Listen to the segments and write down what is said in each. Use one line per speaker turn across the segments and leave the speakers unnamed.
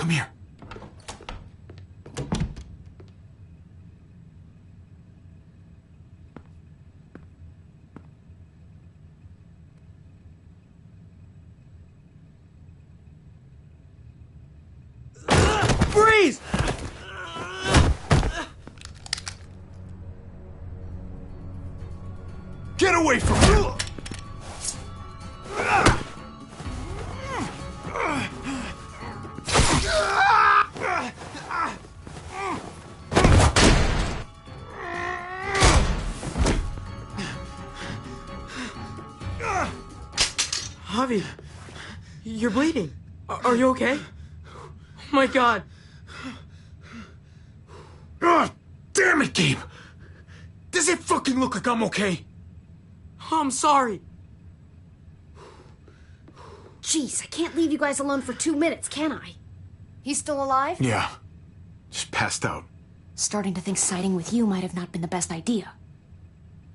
Come here.
Freeze!
Get away from me!
Javi, you're bleeding. Are you okay? Oh my God.
Oh, damn it, Gabe! Does it fucking look like I'm okay?
Oh, I'm sorry.
Jeez, I can't leave you guys alone for 2 minutes, can I? He's still alive?
Yeah. Just passed out.
Starting to think siding with you might have not been the best idea.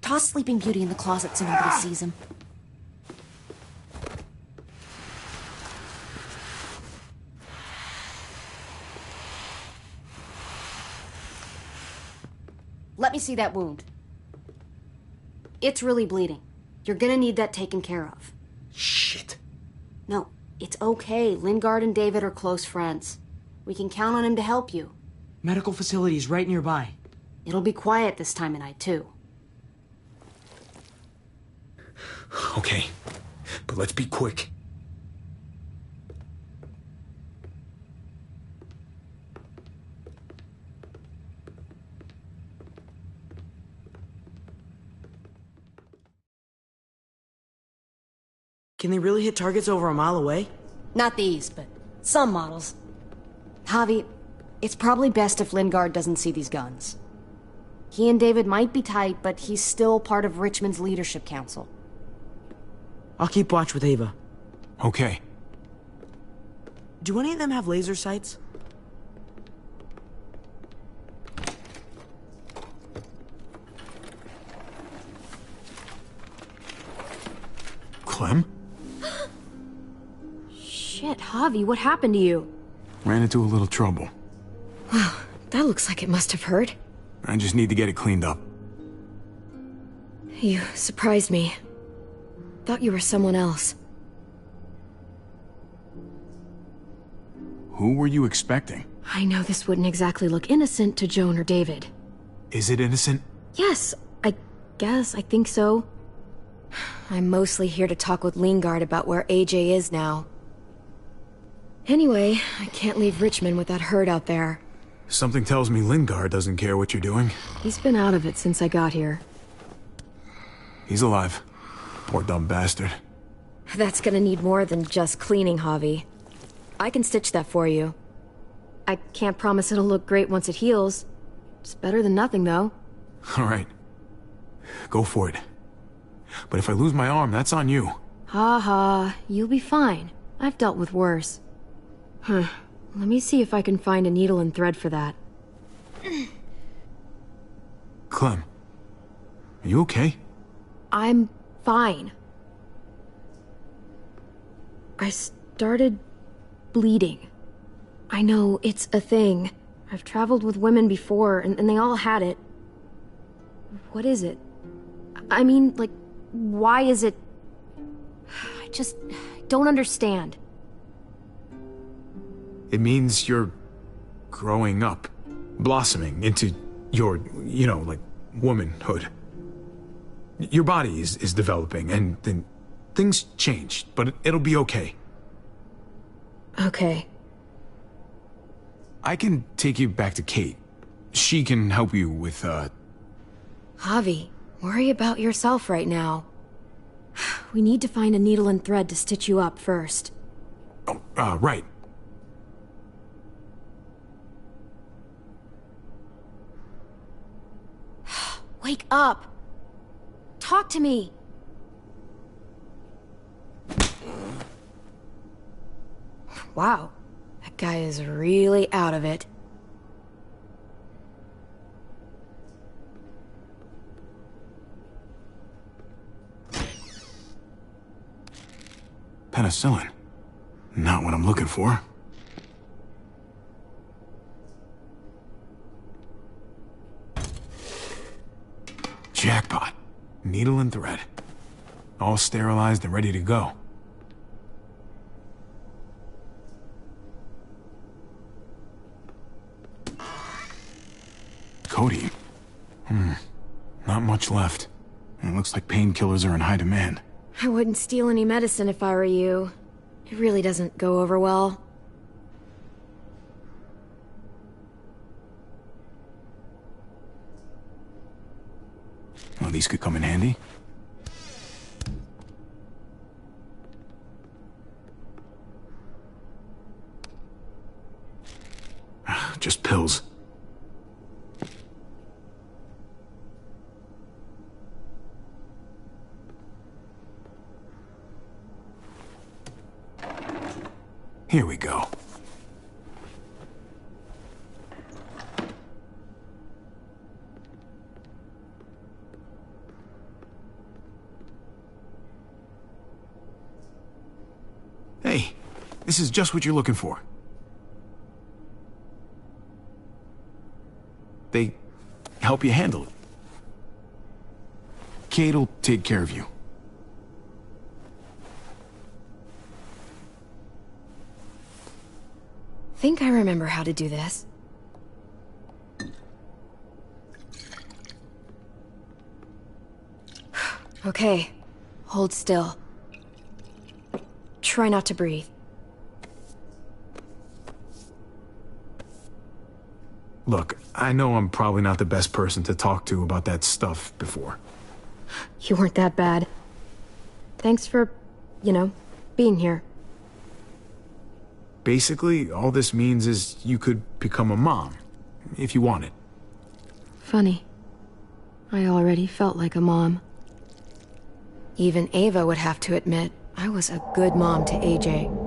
Toss Sleeping Beauty in the closet so nobody sees him. Let me see that wound. It's really bleeding. You're gonna need that taken care of.
Shit.
No, it's okay. Lingard and David are close friends. We can count on him to help you.
Medical facility's right nearby.
It'll be quiet this time of night, too.
Okay, but let's be quick.
Can they really hit targets over a mile away?
Not these, but some models. Javi, it's probably best if Lingard doesn't see these guns. He and David might be tight, but he's still part of Richmond's leadership council.
I'll keep watch with Ava.
Okay.
Do any of them have laser sights?
Clem?
Shit, Javi, what happened to you?
Ran into a little trouble.
Wow, that looks like it must have hurt.
I just need to get it cleaned up.
You surprised me. Thought you were someone else.
Who were you expecting?
I know this wouldn't exactly look innocent to Joan or David.
Is it innocent?
Yes, I think so. I'm mostly here to talk with Lingard about where AJ is now. Anyway, I can't leave Richmond with that herd out there.
Something tells me Lingard doesn't care what you're doing.
He's been out of it since I got here.
He's alive. Poor dumb bastard.
That's gonna need more than just cleaning, Javi. I can stitch that for you. I can't promise it'll look great once it heals. It's better than nothing, though.
All right. Go for it. But if I lose my arm, that's on you.
Ha ha, you'll be fine. I've dealt with worse. Let me see if I can find a needle and thread for that.
Clem, are you okay?
I'm fine. I started bleeding. I know, it's a thing. I've traveled with women before, and they all had it. What is it? I mean, like, why is it... I just don't understand.
It means you're growing up, blossoming into your, like, womanhood. Your body is developing, and then things change, but it'll be okay.
Okay.
I can take you back to Kate. She can help you with,
Javi, worry about yourself right now. We need to find a needle and thread to stitch you up first.
Oh, right.
Wake up! Talk to me! Wow, that guy is really out of it.
Penicillin. Not what I'm looking for. Jackpot. Needle and thread. All sterilized and ready to go. Cody. Not much left. It looks like painkillers are in high demand.
I wouldn't steal any medicine if I were you. It really doesn't go over well.
Well, these could come in handy. Just pills. Here we go. Hey, this is just what you're looking for. They help you handle it. Kate'll take care of you.
Think I remember how to do this. Okay, hold still. Try not to breathe.
Look, I know I'm probably not the best person to talk to about that stuff before.
You weren't that bad. Thanks for, being here.
Basically, all this means is you could become a mom, if you wanted.
Funny. I already felt like a mom. Even Ava would have to admit I was a good mom to AJ.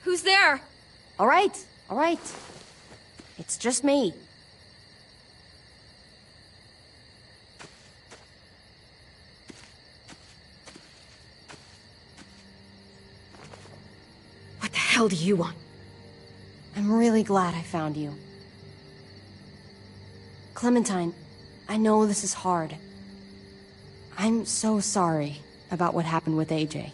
Who's there?
All right. It's just me.
What the hell do you want?
I'm really glad I found you. Clementine, I know this is hard. I'm so sorry about what happened with AJ.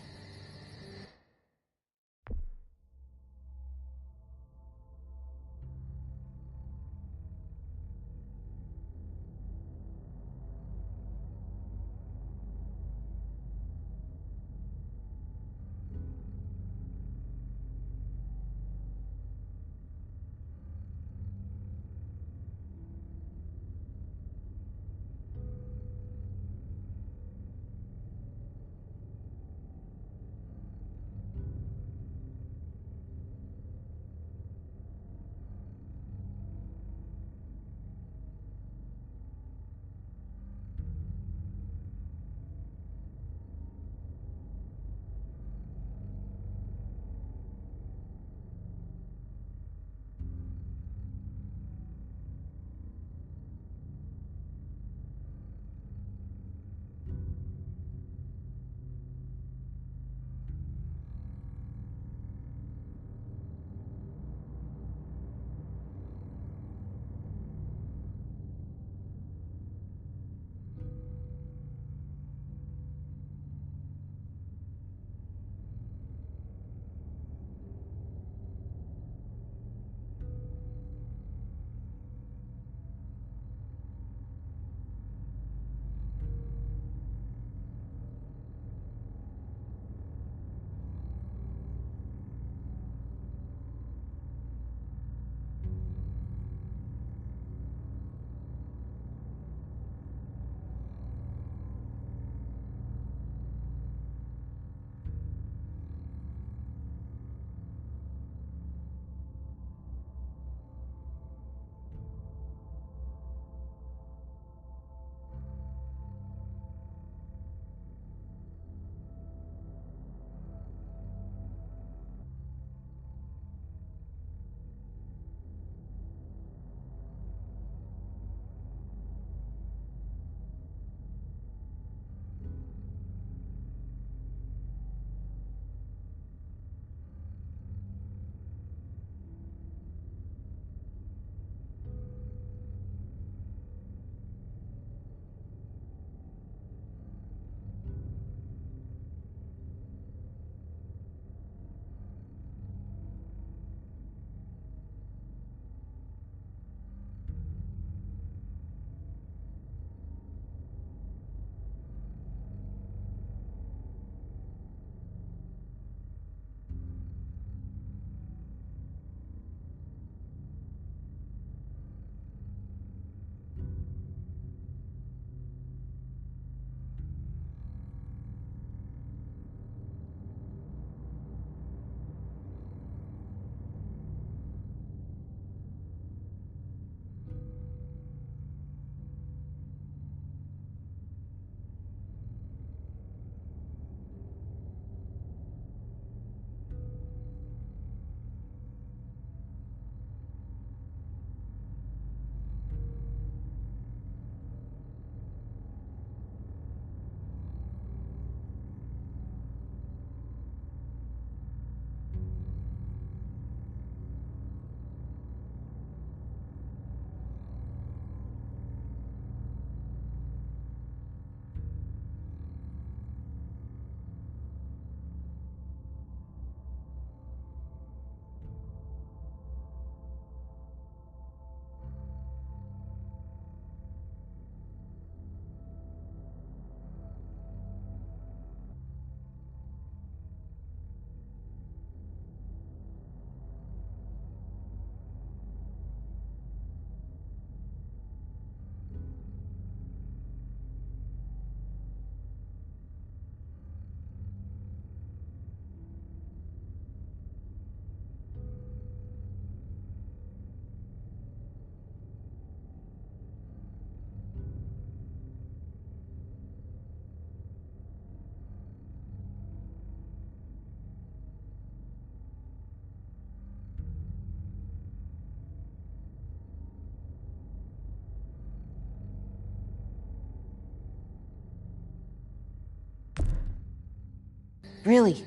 Really.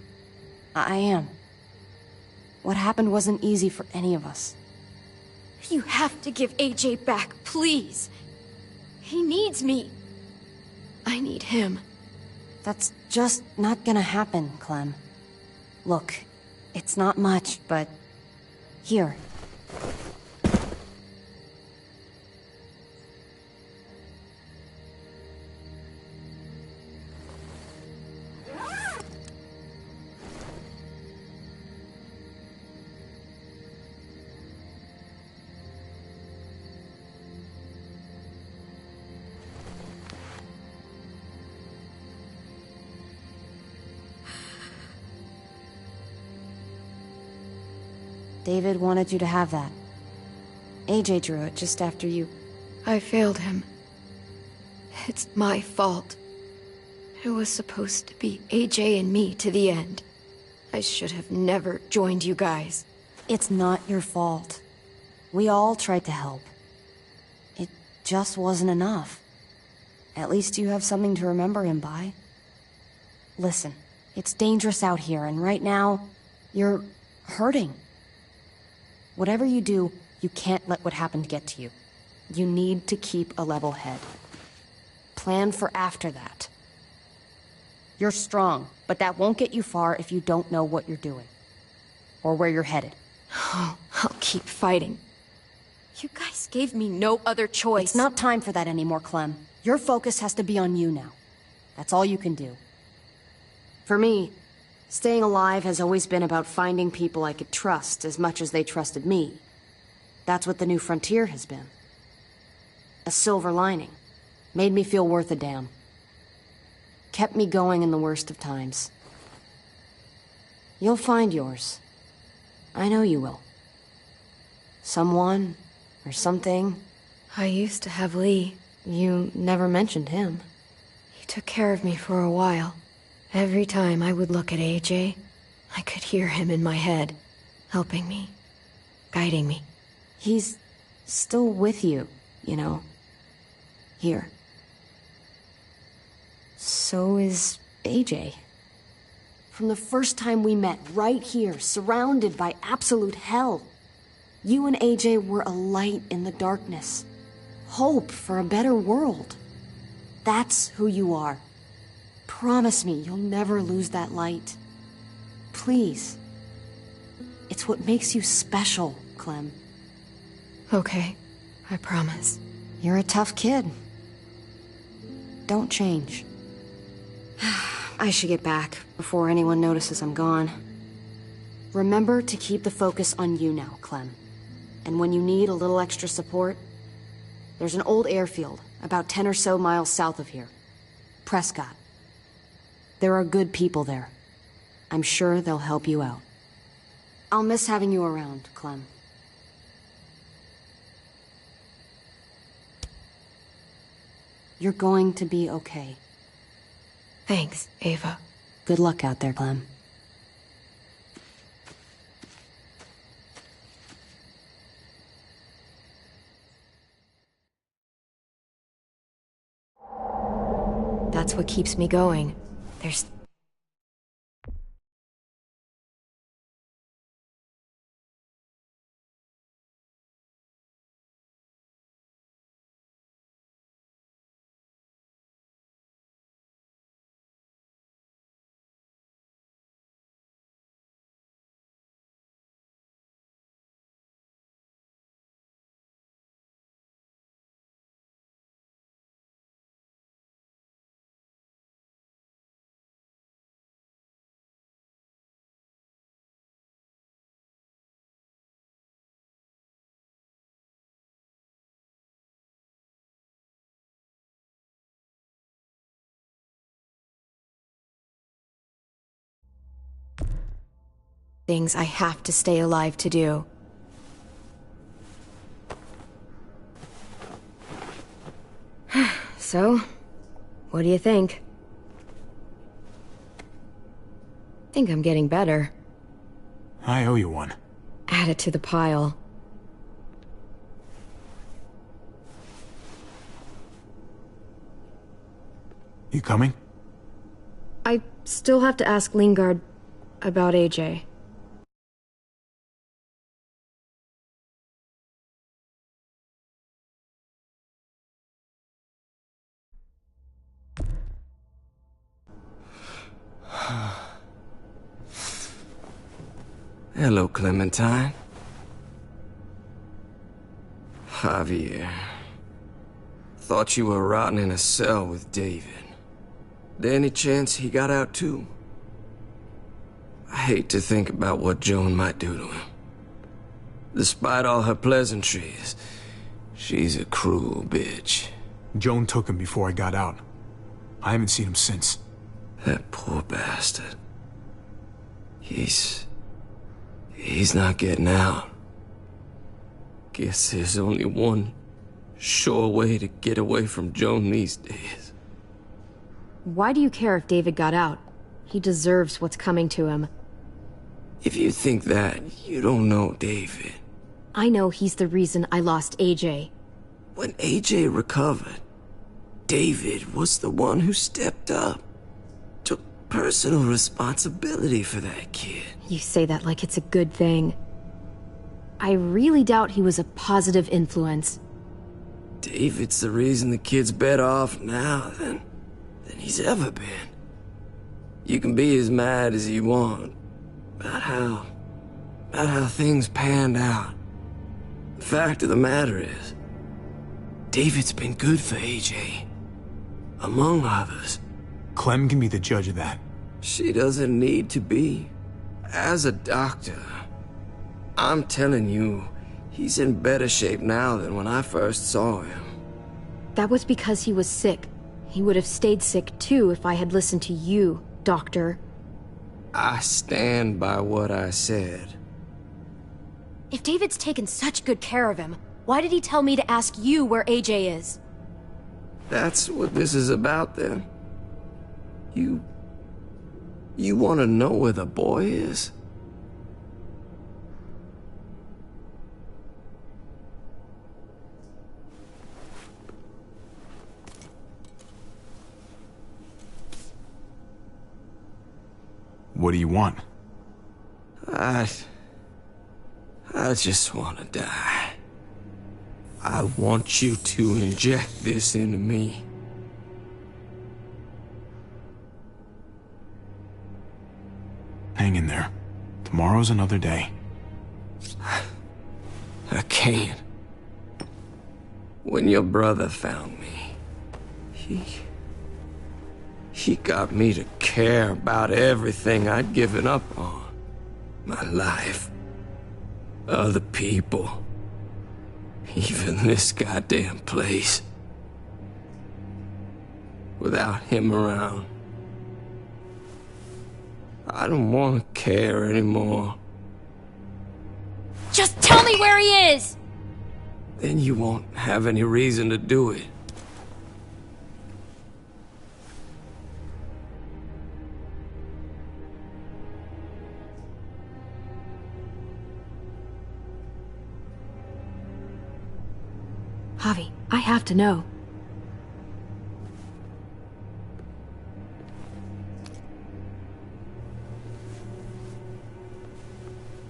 I am. What happened wasn't easy for any of us.
You have to give AJ back, please. He needs me. I need him.
That's just not gonna happen, Clem. Look, it's not much, but... Here. David wanted you to have that. AJ drew it just after you...
I failed him. It's my fault. It was supposed to be AJ and me to the end. I should have never joined you guys.
It's not your fault. We all tried to help. It just wasn't enough. At least you have something to remember him by. Listen, it's dangerous out here, and right now, you're hurting. Whatever you do, you can't let what happened get to you. You need to keep a level head. Plan for after that. You're strong, but that won't get you far if you don't know what you're doing. Or where you're headed.
Oh, I'll keep fighting. You guys gave me no other choice.
It's not time for that anymore, Clem. Your focus has to be on you now. That's all you can do. For me, staying alive has always been about finding people I could trust as much as they trusted me. That's what the New Frontier has been. A silver lining. Made me feel worth a damn. Kept me going in the worst of times. You'll find yours. I know you will. Someone, or something.
I used to have Lee.
You never mentioned him.
He took care of me for a while. Every time I would look at AJ, I could hear him in my head, helping me, guiding me.
He's still with you, you know. Here. So is AJ. From the first time we met, right here, surrounded by absolute hell, you and AJ were a light in the darkness. Hope for a better world. That's who you are. Promise me you'll never lose that light. Please. It's what makes you special, Clem.
Okay, I promise.
You're a tough kid. Don't change. I should get back before anyone notices I'm gone. Remember to keep the focus on you now, Clem. And when you need a little extra support, there's an old airfield about 10 or so miles south of here. Prescott. There are good people there. I'm sure they'll help you out. I'll miss having you around, Clem. You're going to be okay.
Thanks, Ava.
Good luck out there, Clem.
That's what keeps me going. There's... things I have to stay alive to do. So, what do you think? Think I'm getting better.
I owe you one.
Add it to the pile.
You coming?
I still have to ask Lingard about AJ.
Hello, Clementine. Javier. Thought you were rotting in a cell with David. There any chance he got out too? I hate to think about what Joan might do to him. Despite all her pleasantries, she's a cruel bitch.
Joan took him before I got out. I haven't seen him since.
That poor bastard. He's not getting out. Guess there's only one sure way to get away from Joan these days.
Why do you care if David got out? He deserves what's coming to him.
If you think that, you don't know David.
I know he's the reason I lost AJ.
When AJ recovered, David was the one who stepped up. Took personal responsibility for that kid.
You say that like it's a good thing. I really doubt he was a positive influence.
David's the reason the kid's better off now than he's ever been. You can be as mad as you want about how things panned out. The fact of the matter is, David's been good for AJ, among others.
Clem can be the judge of that.
She doesn't need to be. As a doctor, I'm telling you, he's in better shape now than when I first saw him.
That was because he was sick. He would have stayed sick too if I had listened to you, Doctor.
I stand by what I said.
If David's taken such good care of him, why did he tell me to ask you where AJ is?
That's what this is about, then. You want to know where the boy is?
What do you want?
I just want to die. I want you to inject this into me.
Hang in there. Tomorrow's another day.
I can't. When your brother found me, he got me to care about everything I'd given up on. My life. Other people. Even this goddamn place. Without him around, I don't want to care anymore.
Just tell me where he is!
Then you won't have any reason to do it.
Javi, I have to know.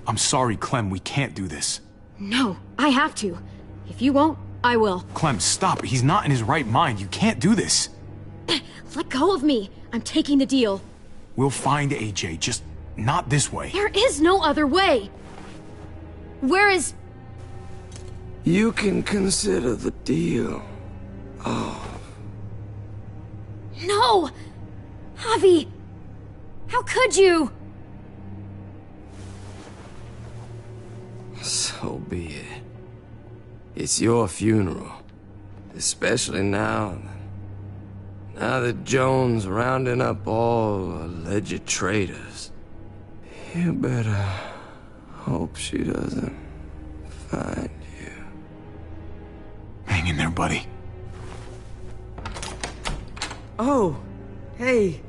I'm sorry, Clem, we can't do this.
No, I have to. If you won't, I will.
Clem, stop. He's not in his right mind. You can't do this.
Let go of me. I'm taking the deal.
We'll find AJ, just not this way.
There is no other way. Where is...
You can consider the deal.
No! Javi! How could you?
So be it. It's your funeral. Especially now that Joan's rounding up all alleged traitors. You better hope she doesn't find you.
Hang in there, buddy.
Oh, hey.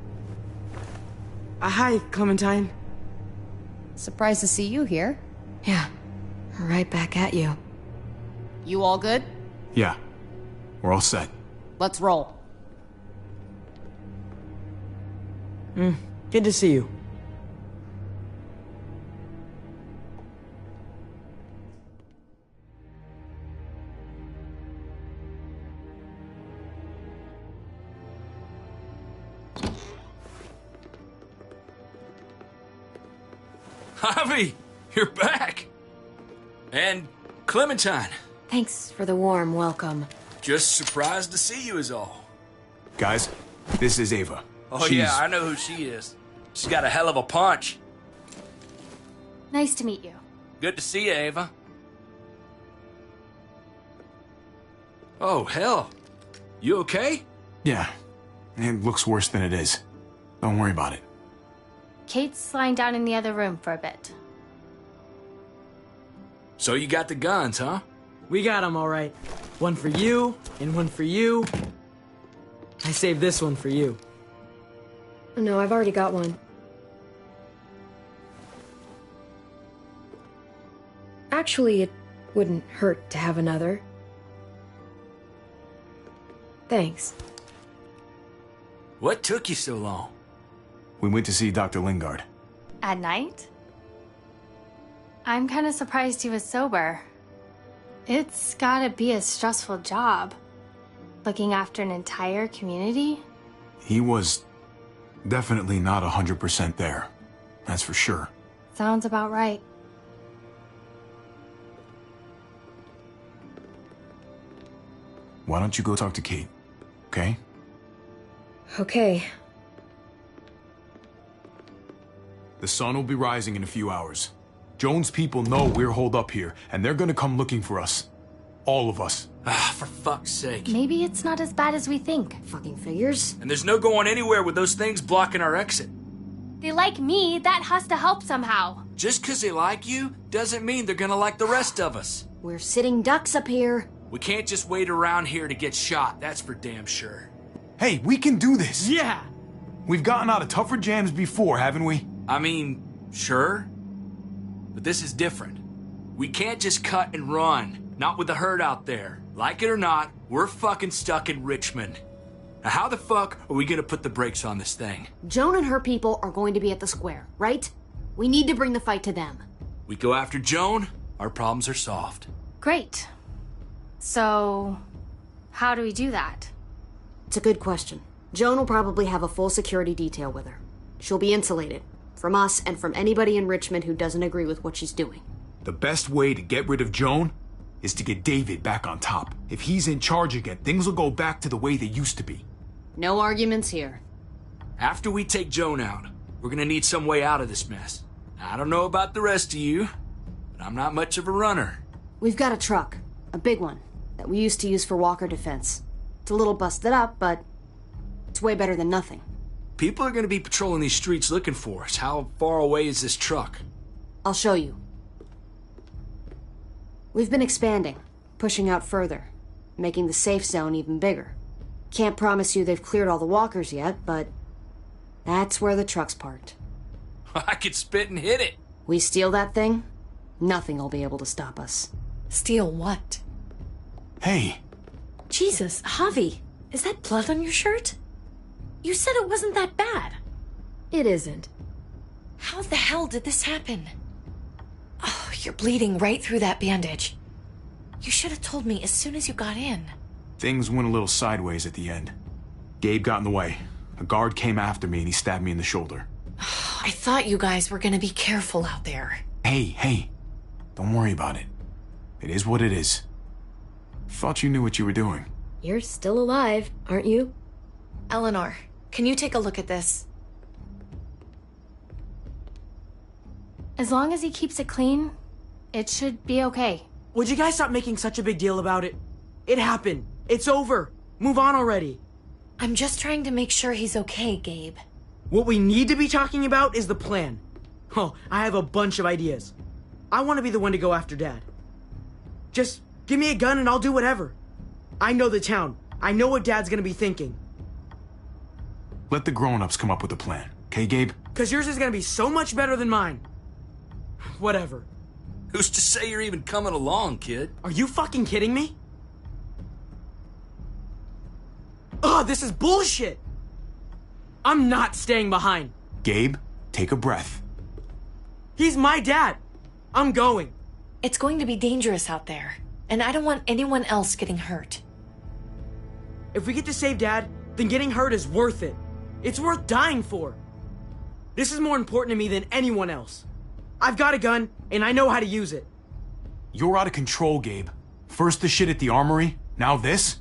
Hi, Clementine.
Surprised to see you here.
Yeah, right back at you.
You all good?
Yeah, we're all set.
Let's roll.
Good to see you.
Javi, you're back. And Clementine.
Thanks for the warm welcome.
Just surprised to see you is all.
Guys, this is Ava.
Oh
She's-
yeah, I know who she is. She's got a hell of a punch.
Nice to meet you.
Good to see you, Ava. Oh, hell. You okay?
Yeah, it looks worse than it is. Don't worry about it.
Kate's lying down in the other room for a bit.
So you got the guns, huh?
We got them all right. One for you, and one for you. I saved this one for you.
No, I've already got one. Actually, it wouldn't hurt to have another. Thanks.
What took you so long?
We went to see Dr. Lingard.
At night? I'm kind of surprised he was sober. It's gotta be a stressful job. Looking after an entire community?
He was definitely not 100% there. That's for sure.
Sounds about right.
Why don't you go talk to Kate, okay?
Okay.
The sun will be rising in a few hours. Joan's people know we're holed up here, and they're gonna come looking for us. All of us.
Ah, for fuck's sake.
Maybe it's not as bad as we think.
Fucking figures.
And there's no going anywhere with those things blocking our exit.
They like me, that has to help somehow.
Just 'cause they like you doesn't mean they're gonna like the rest of us.
We're sitting ducks up here.
We can't just wait around here to get shot, that's for damn sure.
Hey, we can do this!
Yeah!
We've gotten out of tougher jams before, haven't we?
I mean, sure. But this is different. We can't just cut and run. Not with the herd out there. Like it or not, we're fucking stuck in Richmond. Now how the fuck are we gonna put the brakes on this thing?
Joan and her people are going to be at the square, right? We need to bring the fight to them.
We go after Joan, our problems are solved.
Great. So, how do we do that?
It's a good question. Joan will probably have a full security detail with her. She'll be insulated. From us and from anybody in Richmond who doesn't agree with what she's doing.
The best way to get rid of Joan is to get David back on top. If he's in charge again, things will go back to the way they used to be.
No arguments here.
After we take Joan out, we're gonna need some way out of this mess. I don't know about the rest of you, but I'm not much of a runner.
We've got a truck. A big one. That we used to use for walker defense. It's a little busted up, but it's way better than nothing.
People are gonna be patrolling these streets looking for us. How far away is this truck?
I'll show you. We've been expanding, pushing out further, making the safe zone even bigger. Can't promise you they've cleared all the walkers yet, but that's where the truck's parked.
I could spit and hit it.
We steal that thing, nothing will be able to stop us.
Steal what?
Hey,
Jesus, Javi, is that blood on your shirt? You said it wasn't that bad.
It isn't.
How the hell did this happen? Oh, you're bleeding right through that bandage. You should have told me as soon as you got in.
things went a little sideways at the end. Gabe got in the way. A guard came after me and he stabbed me in the shoulder.
I thought you guys were gonna be careful out there.
Hey, don't worry about it. It is what it is. Thought you knew what you were doing.
You're still alive, aren't you?
Eleanor, can you take a look at this?
As long as he keeps it clean, it should be okay.
Would you guys stop making such a big deal about it? It happened. It's over. Move on already.
I'm just trying to make sure he's okay, Gabe.
What we need to be talking about is the plan. Oh, I have a bunch of ideas. I want to be the one to go after Dad. Just give me a gun and I'll do whatever. I know the town. I know what Dad's gonna be thinking.
Let the grown-ups come up with a plan, okay, Gabe?
Cause yours is gonna be so much better than mine. Whatever.
Who's to say you're even coming along, kid?
Are you fucking kidding me? Ugh, this is bullshit! I'm not staying behind.
Gabe, take a breath.
He's my dad. I'm going.
It's going to be dangerous out there, and I don't want anyone else getting hurt.
If we get to save Dad, then getting hurt is worth it. It's worth dying for. This is more important to me than anyone else. I've got a gun, and I know how to use it.
You're out of control, Gabe. First the shit at the armory, now this?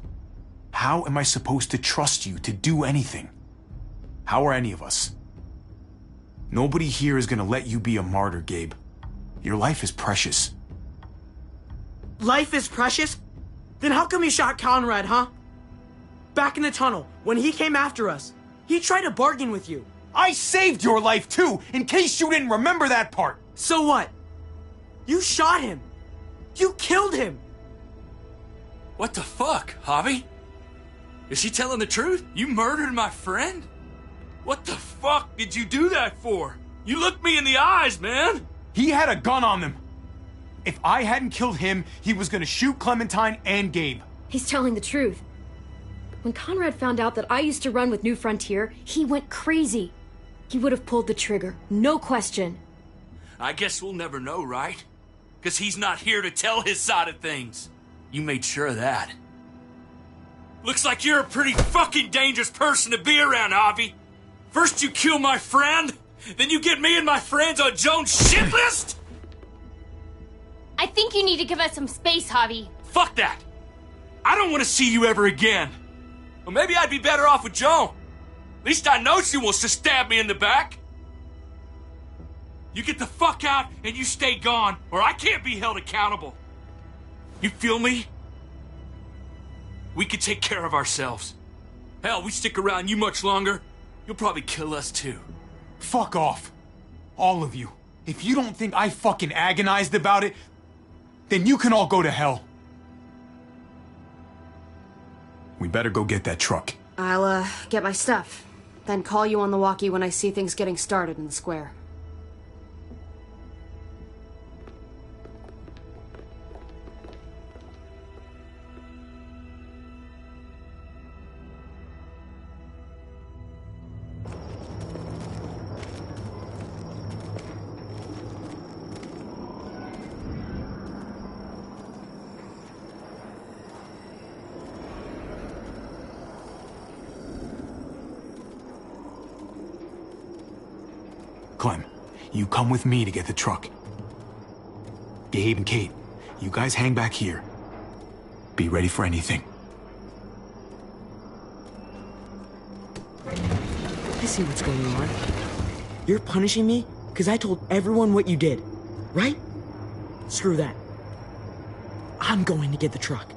How am I supposed to trust you to do anything? How are any of us? Nobody here is gonna let you be a martyr, Gabe. Your life is precious.
Life is precious? Then how come you shot Conrad, huh? Back in the tunnel, when he came after us, he tried to bargain with you.
I saved your life too, in case you didn't remember that part.
So what? You shot him. You killed him.
What the fuck, Javi? Is she telling the truth? You murdered my friend? What the fuck did you do that for? You looked me in the eyes, man!
He had a gun on them. If I hadn't killed him, he was gonna shoot Clementine and Gabe.
He's telling the truth. When Conrad found out that I used to run with New Frontier, he went crazy. He would have pulled the trigger, no question.
I guess we'll never know, right? Because he's not here to tell his side of things. You made sure of that. Looks like you're a pretty fucking dangerous person to be around, Javi. First you kill my friend, then you get me and my friends on Joan's shit list?
I think you need to give us some space, Javi.
Fuck that! I don't want to see you ever again. Well, maybe I'd be better off with Joan. At least I know she wants to stab me in the back. You get the fuck out and you stay gone, or I can't be held accountable. You feel me? We can take care of ourselves. Hell, we stick around you much longer, you'll probably kill us too.
Fuck off. All of you. If you don't think I fucking agonized about it, then you can all go to hell. We better go get that truck.
I'll, get my stuff. Then call you on the walkie when I see things getting started in the square.
Clem, you come with me to get the truck. Gabe and Kate, you guys hang back here. Be ready for anything.
I see what's going on. You're punishing me because I told everyone what you did, right? Screw that. I'm going to get the truck.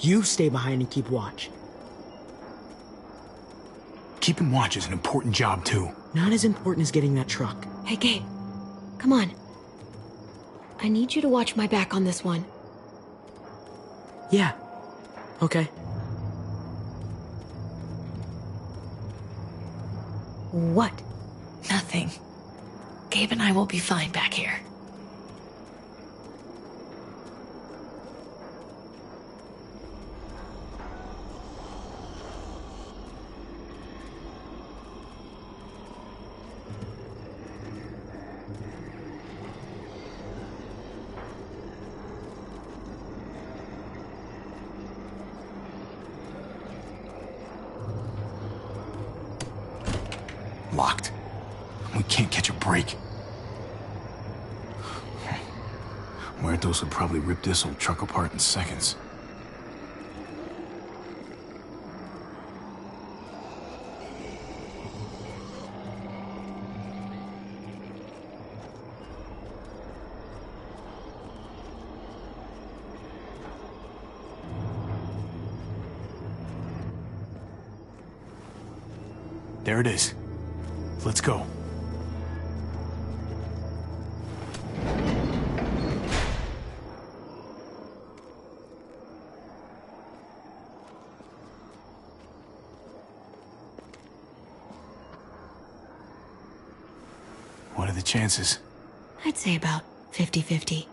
You stay behind and keep watch.
Keeping watch is an important job, too.
Not as important as getting that truck.
Hey, Gabe. Come on. I need you to watch my back on this one.
Yeah. Okay.
What?
Nothing. Gabe and I will be fine back here.
Locked. We can't catch a break. Muertos would probably rip this old truck apart in seconds. There it is. Let's go. What are the chances?
I'd say about 50-50.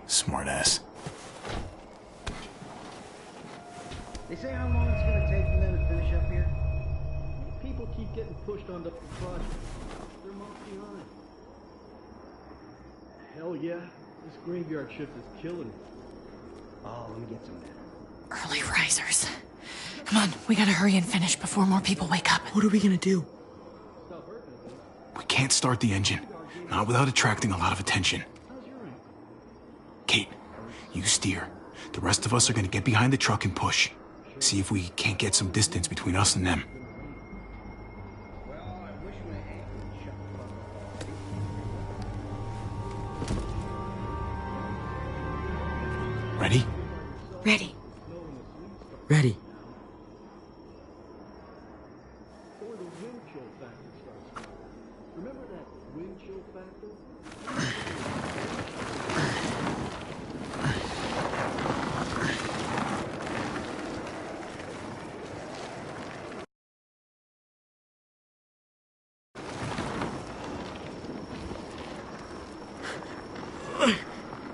Smartass.
They say how long it's gonna take for them to finish up here? People keep getting pushed onto the project. They're months behind. Hell yeah. This graveyard shift is killing me. Oh, let me get some of that.
Early risers. Come on, we gotta hurry and finish before more people wake up.
What are we gonna do?
We can't start the engine. Not without attracting a lot of attention. Kate, you steer. The rest of us are gonna get behind the truck and push. See if we can't get some distance between us and them. Ready?
Ready.
Ready.
Or the wind chill factor starts. Remember that wind chill factor?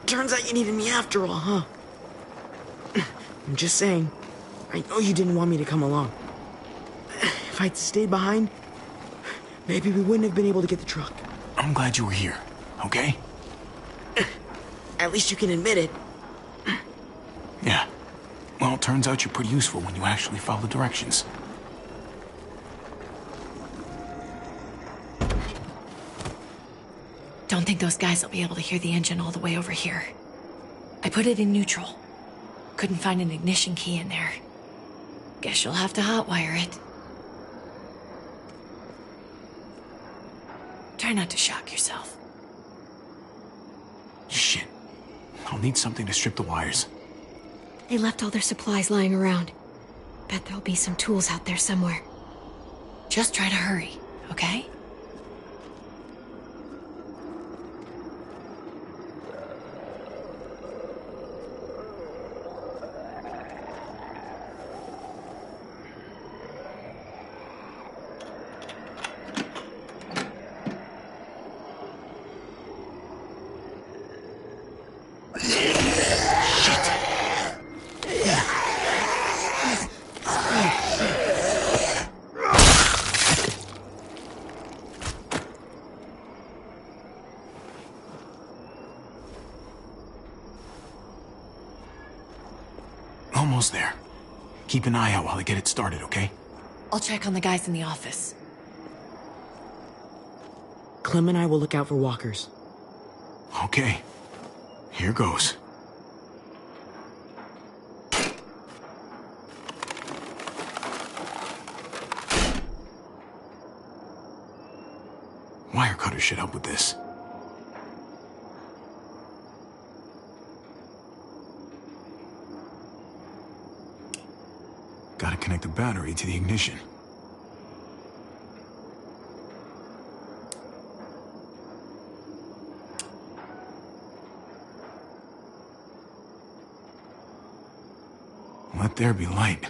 Turns out you needed me after all, huh? I'm just saying. I know you didn't want me to come along. If I'd stayed behind, maybe we wouldn't have been able to get the truck.
I'm glad you were here, okay?
At least you can admit it.
Yeah. Well, it turns out you're pretty useful when you actually follow the directions.
Don't think those guys will be able to hear the engine all the way over here. I put it in neutral. Couldn't find an ignition key in there. Guess you'll have to hotwire it. Try not to shock yourself.
Shit. I'll need something to strip the wires.
They left all their supplies lying around. Bet there'll be some tools out there somewhere.
Just try to hurry, okay?
Almost there. Keep an eye out while I get it started, okay?
I'll check on the guys in the office.
Clem and I will look out for walkers.
Okay. Here goes. Wire cutter should help with this. Gotta connect the battery to the ignition. Let there be light.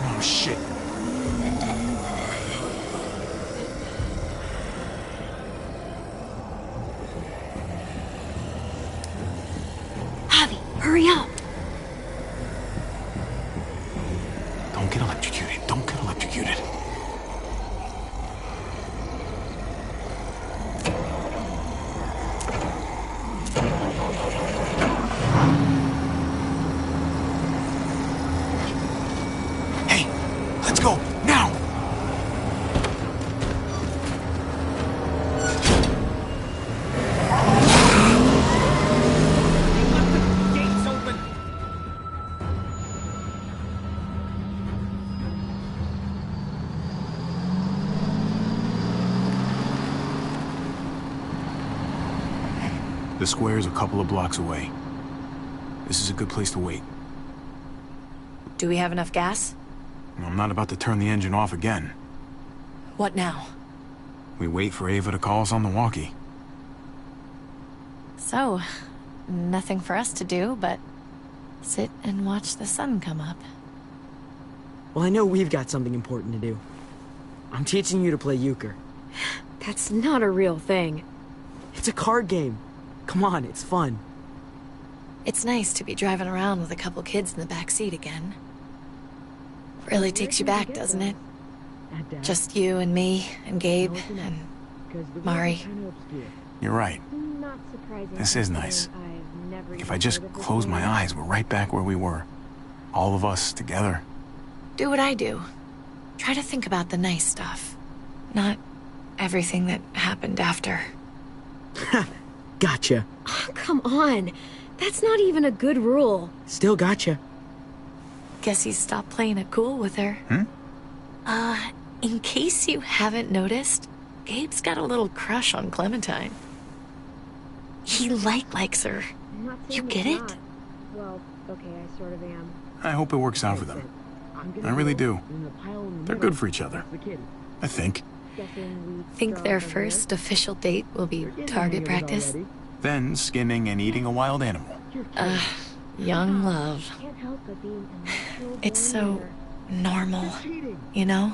Oh, shit.
Javi, hurry up!
Don't get electrocuted. Don't get electrocuted. Hey, let's go, now!
Gates open!
The square's a couple of blocks away. This is a good place to wait.
Do we have enough gas?
I'm not about to turn the engine off again.
What now?
We wait for Ava to call us on the walkie.
So, nothing for us to do but sit and watch the sun come up.
Well, I know we've got something important to do. I'm teaching you to play euchre.
That's not a real thing.
It's a card game. Come on, it's fun.
It's nice to be driving around with a couple kids in the back seat again. Really takes you back, doesn't it? Just you and me and Gabe and Mari.
You're right. This is nice. If I just close my eyes, we're right back where we were. All of us together.
Do what I do. Try to think about the nice stuff. Not everything that happened after.
Gotcha.
Oh, come on. That's not even a good rule.
Still gotcha.
Guess he stopped playing it cool with her. In case you haven't noticed, Gabe's got a little crush on Clementine. He likes her. You get it?
Well, okay, I sort of am.
I hope it works out for them. I really do. They're good for each other. I think.
Think their first official date will be target practice?
Then skinning and eating a wild animal.
Young love. It's so normal, you know?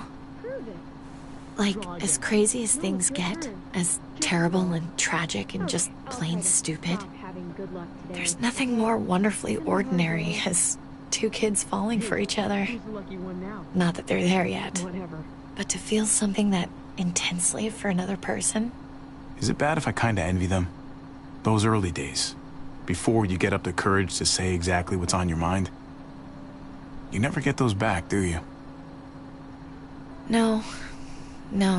Like, as crazy as things get, as terrible and tragic and just plain stupid, there's nothing more wonderfully ordinary as two kids falling for each other. Not that they're there yet, but to feel something that intensely for another person.
Is it bad if I kinda envy them? Those early days, before you get up the courage to say exactly what's on your mind. You never get those back, do you?
No,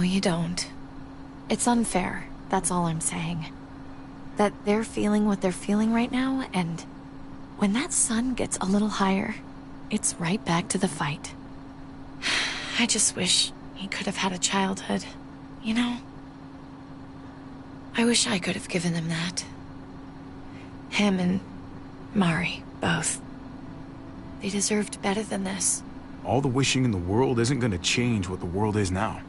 you don't. It's unfair, that's all I'm saying. That they're feeling what they're feeling right now, and when that sun gets a little higher, it's right back to the fight. I just wish he could have had a childhood, you know? I wish I could have given them that. Him and Mari, both. They deserved better than this.
All the wishing in the world isn't gonna change what the world is now.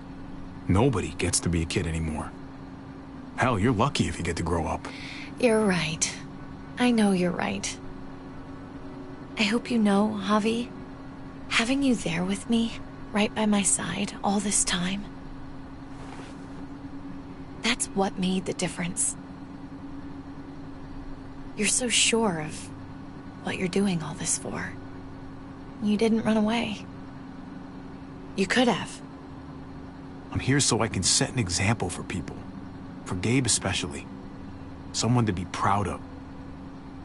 Nobody gets to be a kid anymore. Hell, you're lucky if you get to grow up.
You're right. I know you're right. I hope you know, Javi, having you there with me, right by my side, all this time, that's what made the difference. You're so sure of what you're doing all this for. You didn't run away. You could have.
I'm here so I can set an example for people. For Gabe especially. Someone to be proud of.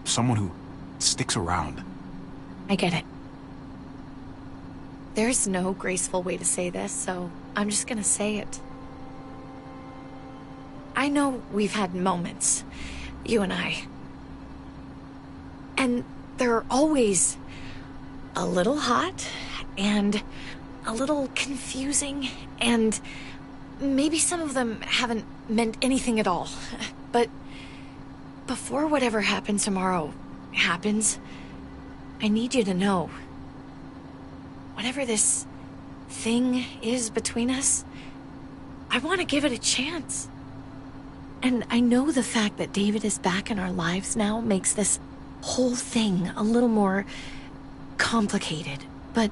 Someone who sticks around.
I get it. There's no graceful way to say this, so I'm just gonna say it. I know we've had moments, you and I. And they're always a little hot, and a little confusing, and maybe some of them haven't meant anything at all. But before whatever happens tomorrow happens, I need you to know, whatever this thing is between us, I want to give it a chance. And I know the fact that David is back in our lives now makes this whole thing a little more complicated, but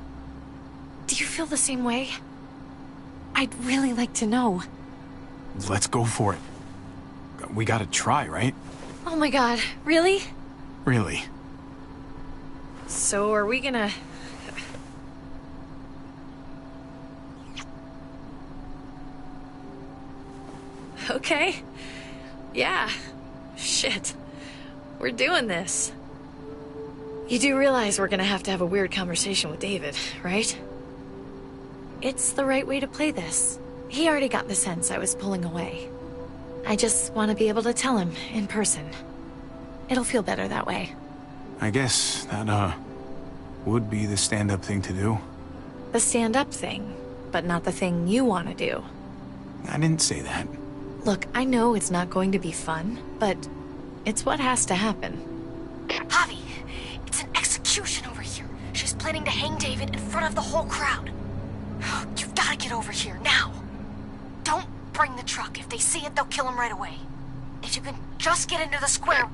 do you feel the same way? I'd really like to know.
Let's go for it. We gotta try, right?
Oh my god, really?
Really.
So are we gonna... Okay. Yeah. Shit. We're doing this. You do realize we're gonna have to have a weird conversation with David, right? It's the right way to play this. He already got the sense I was pulling away. I just want to be able to tell him in person. It'll feel better that way.
I guess that, would be the stand-up thing to do.
The stand-up thing, but not the thing you want to do.
I didn't say that.
Look, I know it's not going to be fun, but it's what has to happen.
Javi, it's an execution over here. She's planning to hang David in front of the whole crowd. You've got to get over here, now. Don't bring the truck. If they see it, they'll kill him right away. If you can just get into the square...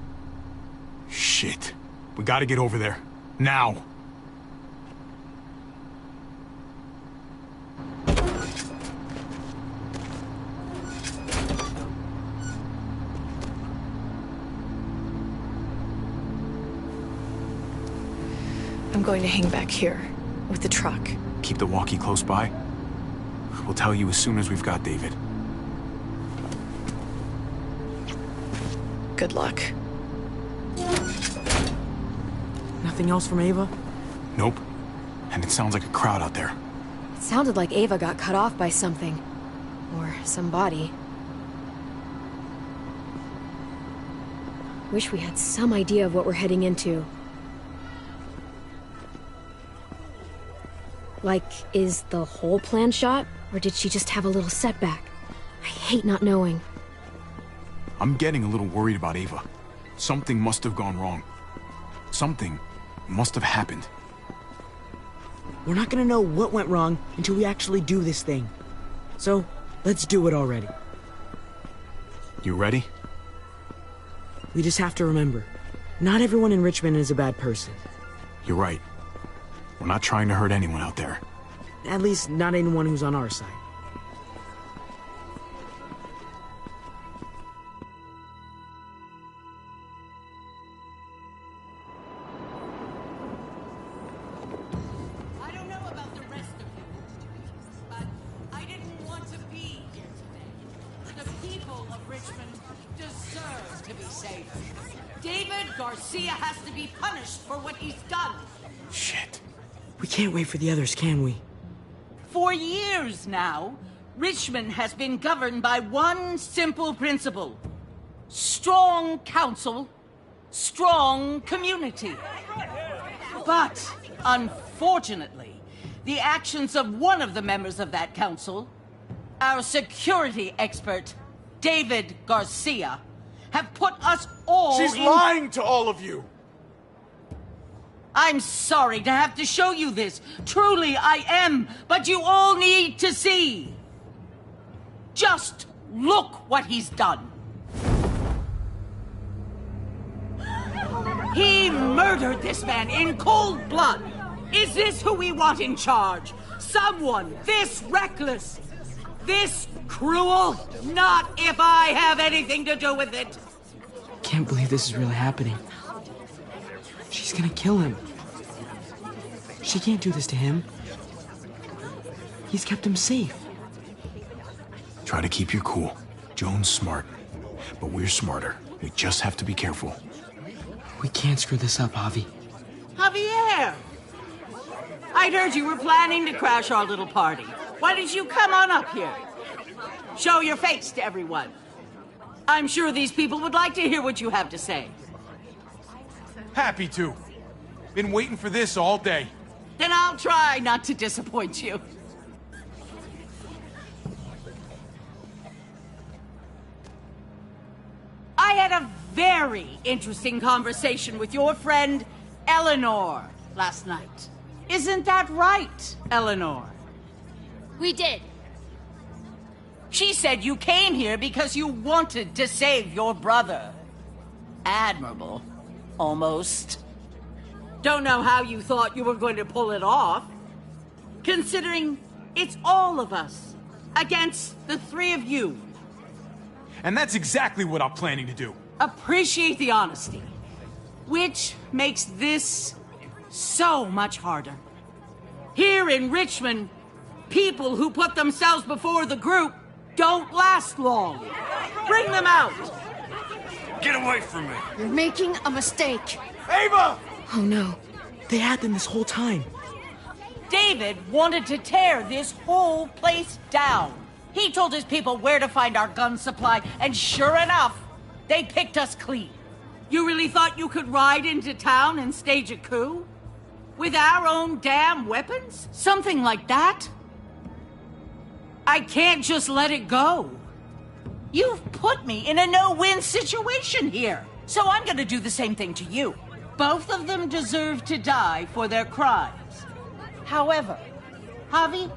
Shit. We gotta get over there. Now.
I'm going to hang back here with the truck.
Keep the walkie close by. We'll tell you as soon as we've got David.
Good luck.
Nothing else from Ava?
Nope. And it sounds like a crowd out there.
It sounded like Ava got cut off by something. Or somebody. Wish we had some idea of what we're heading into. Like, is the whole plan shot? Or did she just have a little setback? I hate not knowing.
I'm getting a little worried about Ava. Something must have gone wrong. Something must have happened.
We're not gonna know what went wrong until we actually do this thing. So, let's do it already.
You ready?
We just have to remember, not everyone in Richmond is a bad person.
You're right. We're not trying to hurt anyone out there.
At least, not anyone who's on our side.
I don't know about the rest of you, but I didn't want to be here today. The people of Richmond deserve to be saved. David Garcia has to be punished for what he's done.
Shit.
We can't wait for the others, can we?
For years now, Richmond has been governed by one simple principle. Strong council, strong community. But, unfortunately, the actions of one of the members of that council, our security expert, David Garcia, have put us all
She's lying to all of you!
I'm sorry to have to show you this. Truly, I am. But you all need to see. Just look what he's done. He murdered this man in cold blood. Is this who we want in charge? Someone this reckless, this cruel? Not if I have anything to do with it.
Can't believe this is really happening. She's gonna kill him. She can't do this to him. He's kept him safe.
Try to keep your cool. Joan's smart. But we're smarter. We just have to be careful.
We can't screw this up, Javi.
Javier! I'd heard you were planning to crash our little party. Why did you come on up here? Show your face to everyone. I'm sure these people would like to hear what you have to say.
Happy to. Been waiting for this all day.
Then I'll try not to disappoint you. I had a very interesting conversation with your friend, Eleanor, last night. Isn't that right, Eleanor?
We did.
She said you came here because you wanted to save your brother. Admirable. Almost. Don't know how you thought you were going to pull it off, considering it's all of us against the three of you.
And that's exactly what I'm planning to do.
Appreciate the honesty, which makes this so much harder. Here in Richmond, people who put themselves before the group don't last long. Bring them out.
Get away from me.
You're making a mistake.
Ava!
Oh no. They had them this whole time.
David wanted to tear this whole place down. He told his people where to find our gun supply, and sure enough, they picked us clean. You really thought you could ride into town and stage a coup? With our own damn weapons? Something like that? I can't just let it go. You've put me in a no-win situation here, so I'm gonna do the same thing to you. Both of them deserve to die for their crimes. However, Javi,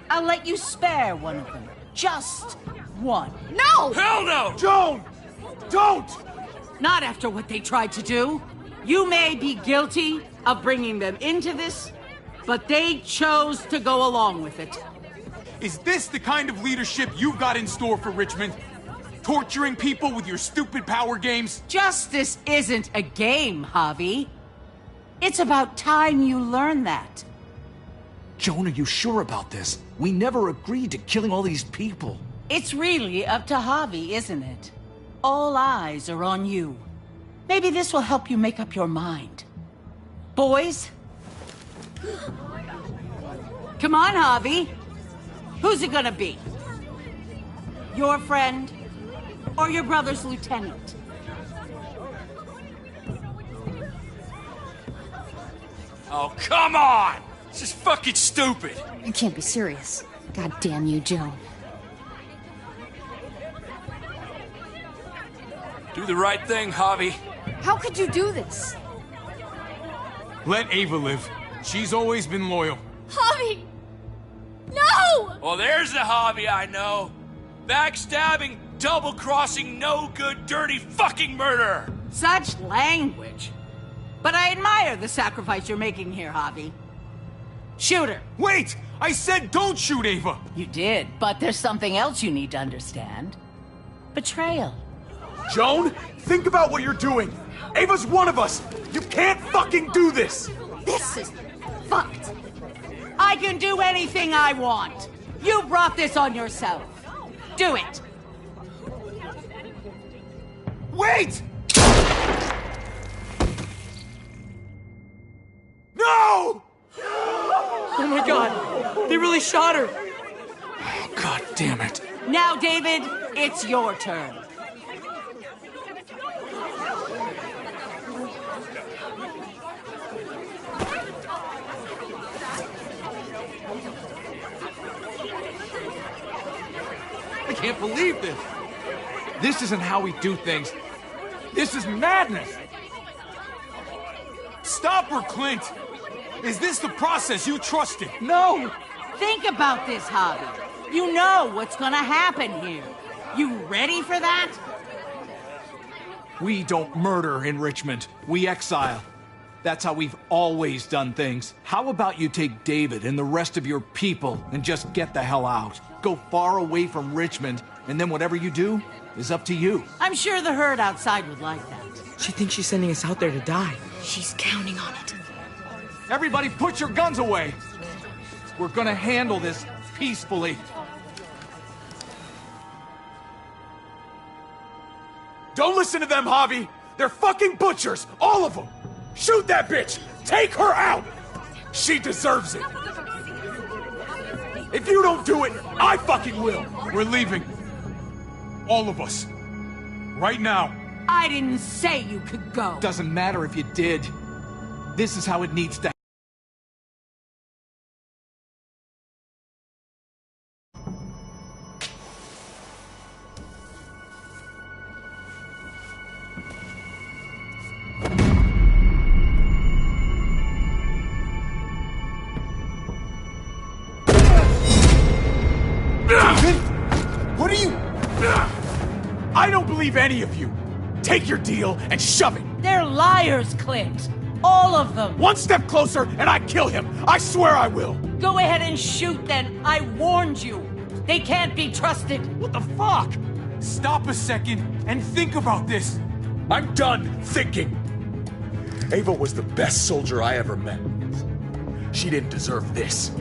I'll let you spare one of them. Just one.
No!
Hell no! Joan! Don't!
Not after what they tried to do. You may be guilty of bringing them into this, but they chose to go along with it.
Is this the kind of leadership you've got in store for Richmond? Torturing people with your stupid power games?
Justice isn't a game, Javi. It's about time you learn that.
Joan, are you sure about this? We never agreed to killing all these people.
It's really up to Javi, isn't it? All eyes are on you. Maybe this will help you make up your mind. Boys? Come on, Javi. Who's it gonna be? Your friend or your brother's lieutenant?
Oh, come on! This is fucking stupid!
You can't be serious. God damn you, Joan.
Do the right thing, Javi.
How could you do this?
Let Ava live. She's always been loyal.
Javi! No!
Well, there's the Javi I know. Backstabbing, double-crossing, no-good, dirty fucking murderer!
Such language. But I admire the sacrifice you're making here, Javi. Shoot her.
Wait! I said don't shoot Ava!
You did, but there's something else you need to understand. Betrayal.
Joan, think about what you're doing. Ava's one of us. You can't fucking do this.
This is fucked. I can do anything I want. You brought this on yourself. Do it.
Wait! No!
Oh my god, they really shot her.
Oh, god damn it.
Now, David, it's your turn.
I can't believe this. This isn't how we do things. This is madness. Stop her, Clint. Is this the process you trusted?
No! Think about this, Javi. You know what's gonna happen here. You ready for that?
We don't murder in Richmond. We exile. That's how we've always done things. How about you take David and the rest of your people and just get the hell out? Go far away from Richmond, and then whatever you do is up to you.
I'm sure the herd outside would like that.
She thinks she's sending us out there to die.
She's counting on it.
Everybody put your guns away. We're gonna handle this peacefully. Don't listen to them, Javi. They're fucking butchers, all of them. Shoot that bitch. Take her out. She deserves it. If you don't do it, I fucking will. We're leaving. All of us. Right now.
I didn't say you could go.
Doesn't matter if you did. This is how it needs to. What are you? I don't believe any of you. Take your deal and shove it.
They're liars, Clint. All of them.
One step closer and I kill him. I swear I will.
Go ahead and shoot then. I warned you. They can't be trusted.
What the fuck? Stop a second and think about this. I'm done thinking. Ava was the best soldier I ever met. She didn't deserve this.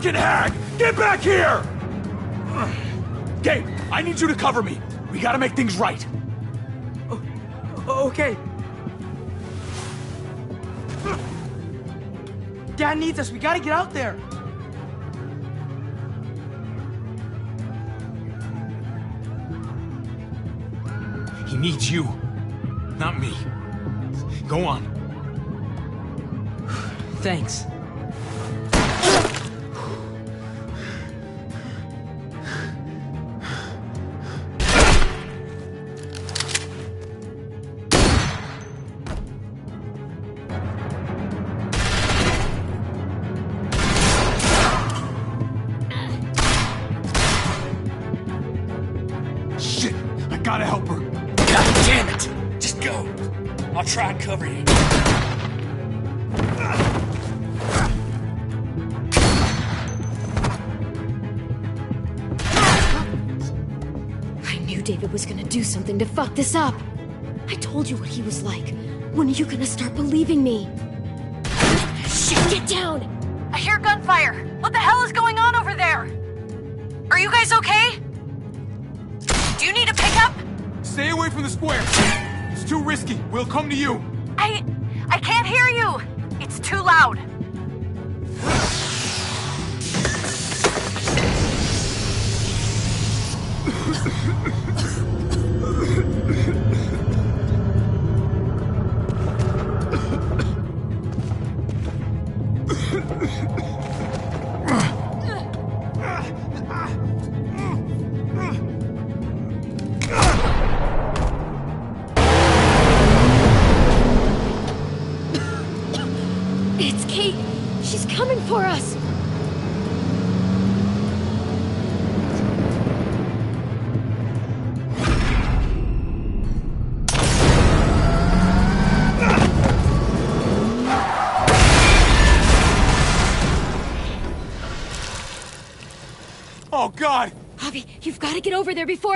fucking hag! Get back here! Gabe, I need you to cover me. We gotta make things right.
Okay. Dad needs us. We gotta get out there.
He needs you, not me. Go on.
Thanks.
Shit, I gotta help her.
God damn it! Just go. I'll try and cover you.
I knew David was gonna do something to fuck this up. I told you what he was like. When are you gonna start believing me? Shit, get down!
I hear gunfire. What the hell is going on over there? Are you guys okay? Do you need a pickup?
Stay away from the square. It's too risky. We'll come to you.
I can't hear you. It's too loud.
It's Kate. She's coming for us.
Oh, God!
Javi, you've got to get over there before...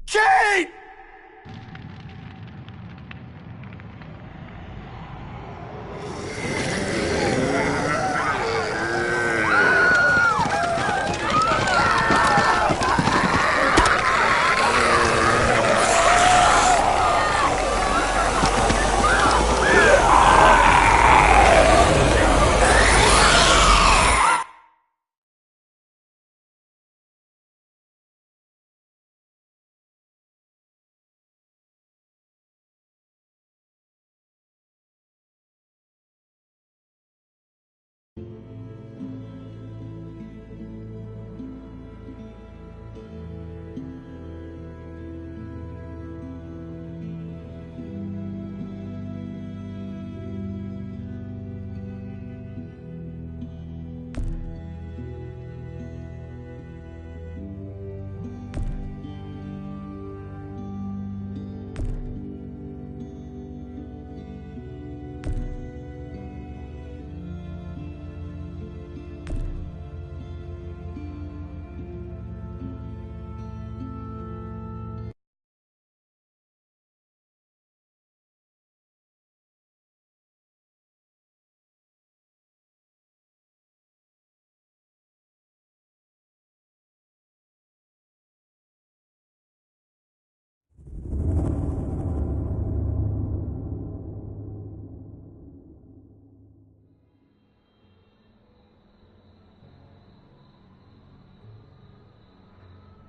Kate!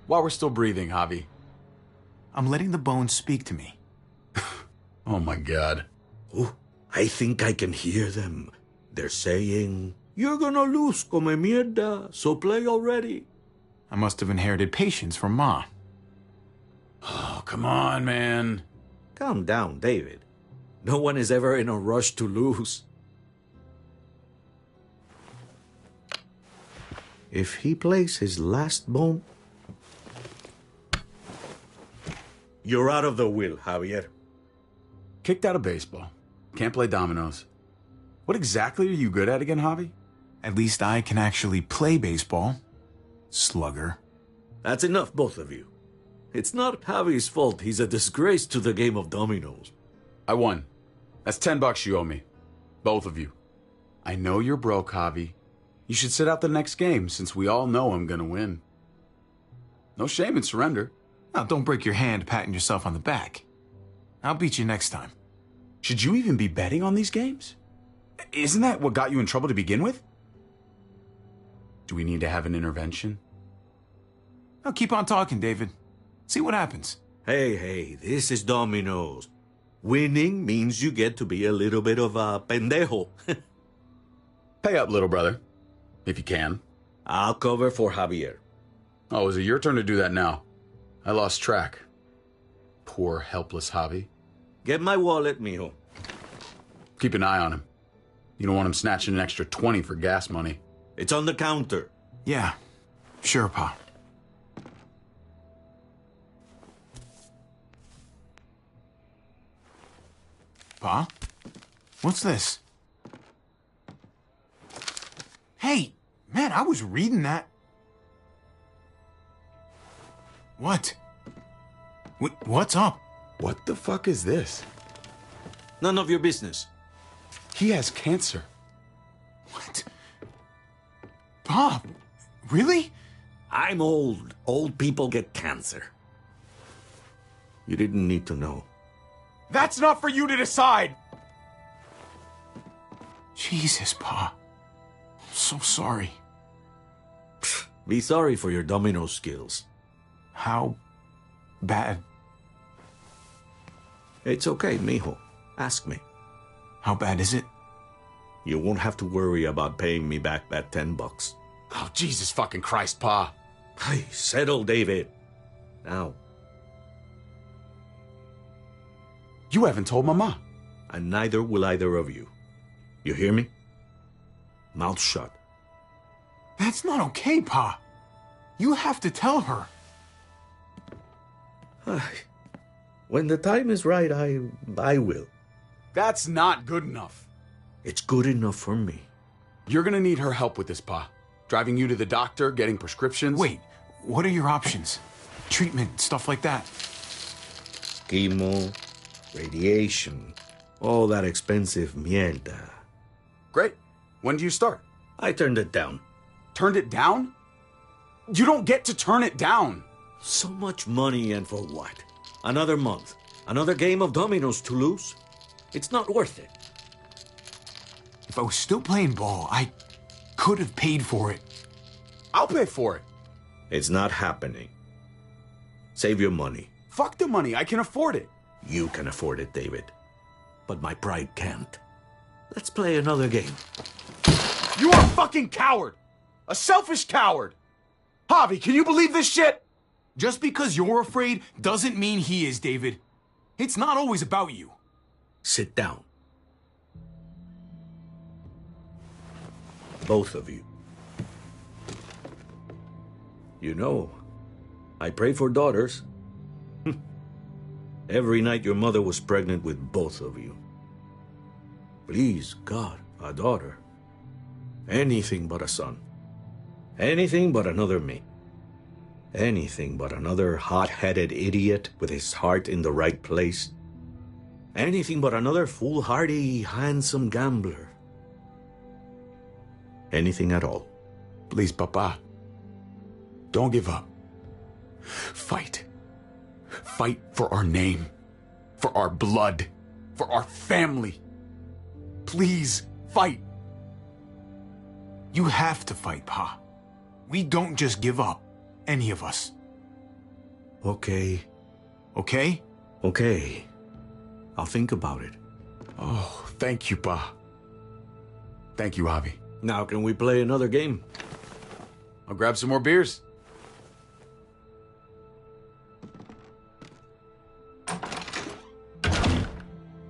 While we're still breathing, Javi.
I'm letting the bones speak to me.
Oh my God.
Oh, I think I can hear them. They're saying, "You're gonna lose, come mierda, so play already."
I must have inherited patience from Ma.
Oh, come on, man.
Calm down, David. No one is ever in a rush to lose. If he plays his last bone... You're out of the will, Javier.
Kicked out of baseball. Can't play dominoes. What exactly are you good at again, Javi?
At least I can actually play baseball. Slugger.
That's enough, both of you. It's not Javi's fault he's a disgrace to the game of dominoes.
I won. That's $10 you owe me. Both of you. I know you're broke, Javi. You should sit out the next game, since we all know I'm gonna win. No shame in surrender.
Now, don't break your hand patting yourself on the back. I'll beat you next time.
Should you even be betting on these games? Isn't that what got you in trouble to begin with? Do we need to have an intervention?
Now keep on talking, David. See what happens.
Hey, this is Domino's. Winning means you get to be a little bit of a pendejo.
Pay up, little brother. If you can.
I'll cover for Javier.
Oh, is it your turn to do that now? I lost track. Poor, helpless Javi.
Get my wallet, mijo.
Keep an eye on him. You don't want him snatching an extra 20 for gas money.
It's on the counter.
Yeah, sure, Pa. Pa? What's this? Hey, man, I was reading that. What? What's up?
What the fuck is this?
None of your business.
He has cancer.
What? Pa, really?
I'm old. Old people get cancer. You didn't need to know.
That's not for you to decide! Jesus, Pa. I'm so sorry.
Be sorry for your domino skills.
How bad?
It's okay, mijo. Ask me.
How bad is it?
You won't have to worry about paying me back that $10.
Oh, Jesus fucking Christ, Pa.
Hey, settle, David. Now.
You haven't told Mama.
And neither will either of you. You hear me? Mouth shut.
That's not okay, Pa. You have to tell her.
When the time is right, I will.
That's not good enough.
It's good enough for me.
You're gonna need her help with this, Pa. Driving you to the doctor, getting prescriptions.
Wait, what are your options? Treatment, stuff like that.
Chemo, radiation, all that expensive mierda.
Great. When do you start?
I turned it down.
Turned it down? You don't get to turn it down.
So much money, and for what? Another month. Another game of dominoes to lose? It's not worth it.
If I was still playing ball, I could have paid for it.
I'll pay for it.
It's not happening. Save your money.
Fuck the money. I can afford it.
You can afford it, David. But my pride can't. Let's play another game.
You are a fucking coward. A selfish coward. Javi, can you believe this shit?
Just because you're afraid doesn't mean he is, David. It's not always about you.
Sit down. Both of you. You know, I pray for daughters. Every night your mother was pregnant with both of you. Please, God, a daughter. Anything but a son. Anything but another me. Anything but another hot-headed idiot with his heart in the right place. Anything but another foolhardy, handsome gambler. Anything at all.
Please, Papa. Don't give up. Fight. Fight for our name. For our blood. For our family. Please, fight.
You have to fight, Pa. We don't just give up. Any of us.
Okay.
Okay?
Okay. I'll think about it.
Oh, thank you, Pa. Thank you, Javi.
Now can we play another game?
I'll grab some more beers.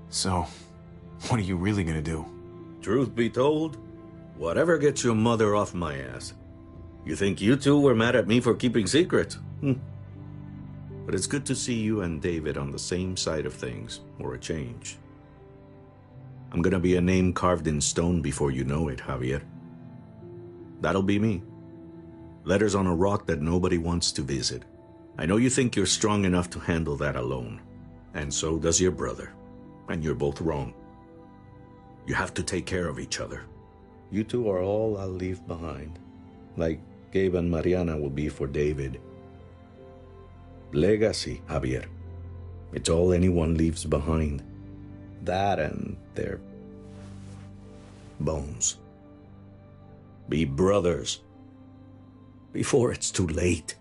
So, what are you really gonna do?
Truth be told, whatever gets your mother off my ass. You think you two were mad at me for keeping secrets? But it's good to see you and David on the same side of things, or a change. I'm gonna be a name carved in stone before you know it, Javier. That'll be me. Letters on a rock that nobody wants to visit. I know you think you're strong enough to handle that alone. And so does your brother. And you're both wrong. You have to take care of each other. You two are all I'll leave behind. Like Gabe and Mariana will be for David. Legacy, Javier. It's all anyone leaves behind. That and their bones. Be brothers. Before it's too late.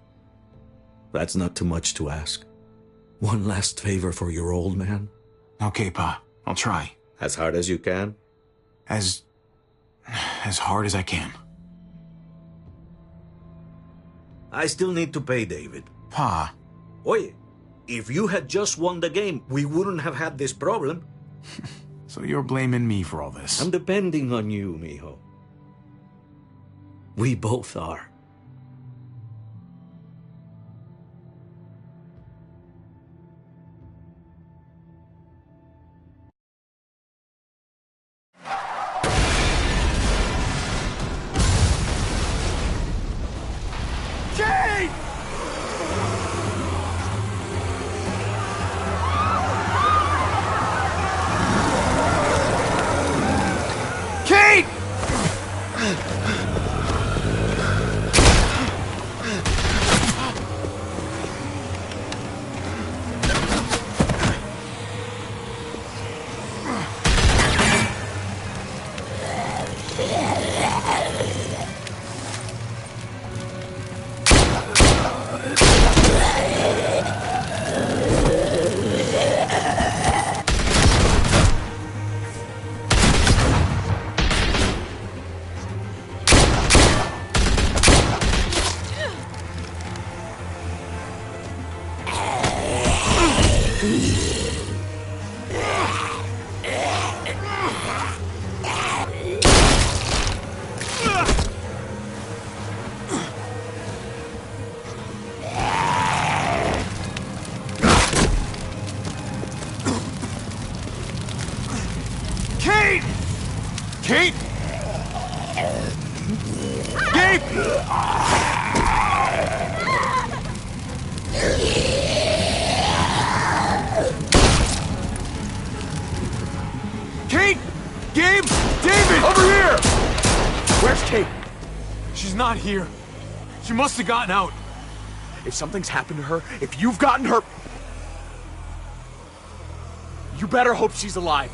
That's not too much to ask. One last favor for your old man.
Okay, Pa. I'll try.
As hard as you can?
As hard as I can.
I still need to pay David.
Pa.
Oye, if you had just won the game, we wouldn't have had this problem.
So you're blaming me for all this?
I'm depending on you, mijo. We both are.
Kate! Kate! Kate! Kate! Gabe! Kate! Gabe! David! Over here! Where's Kate? She's not here. She must have gotten out. If something's happened to her, if you've gotten her... You better hope she's alive.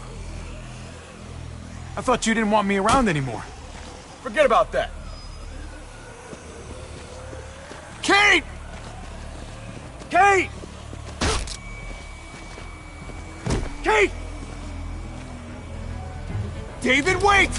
I thought you didn't want me around anymore. Forget about that. Kate! Kate! Kate! David, wait!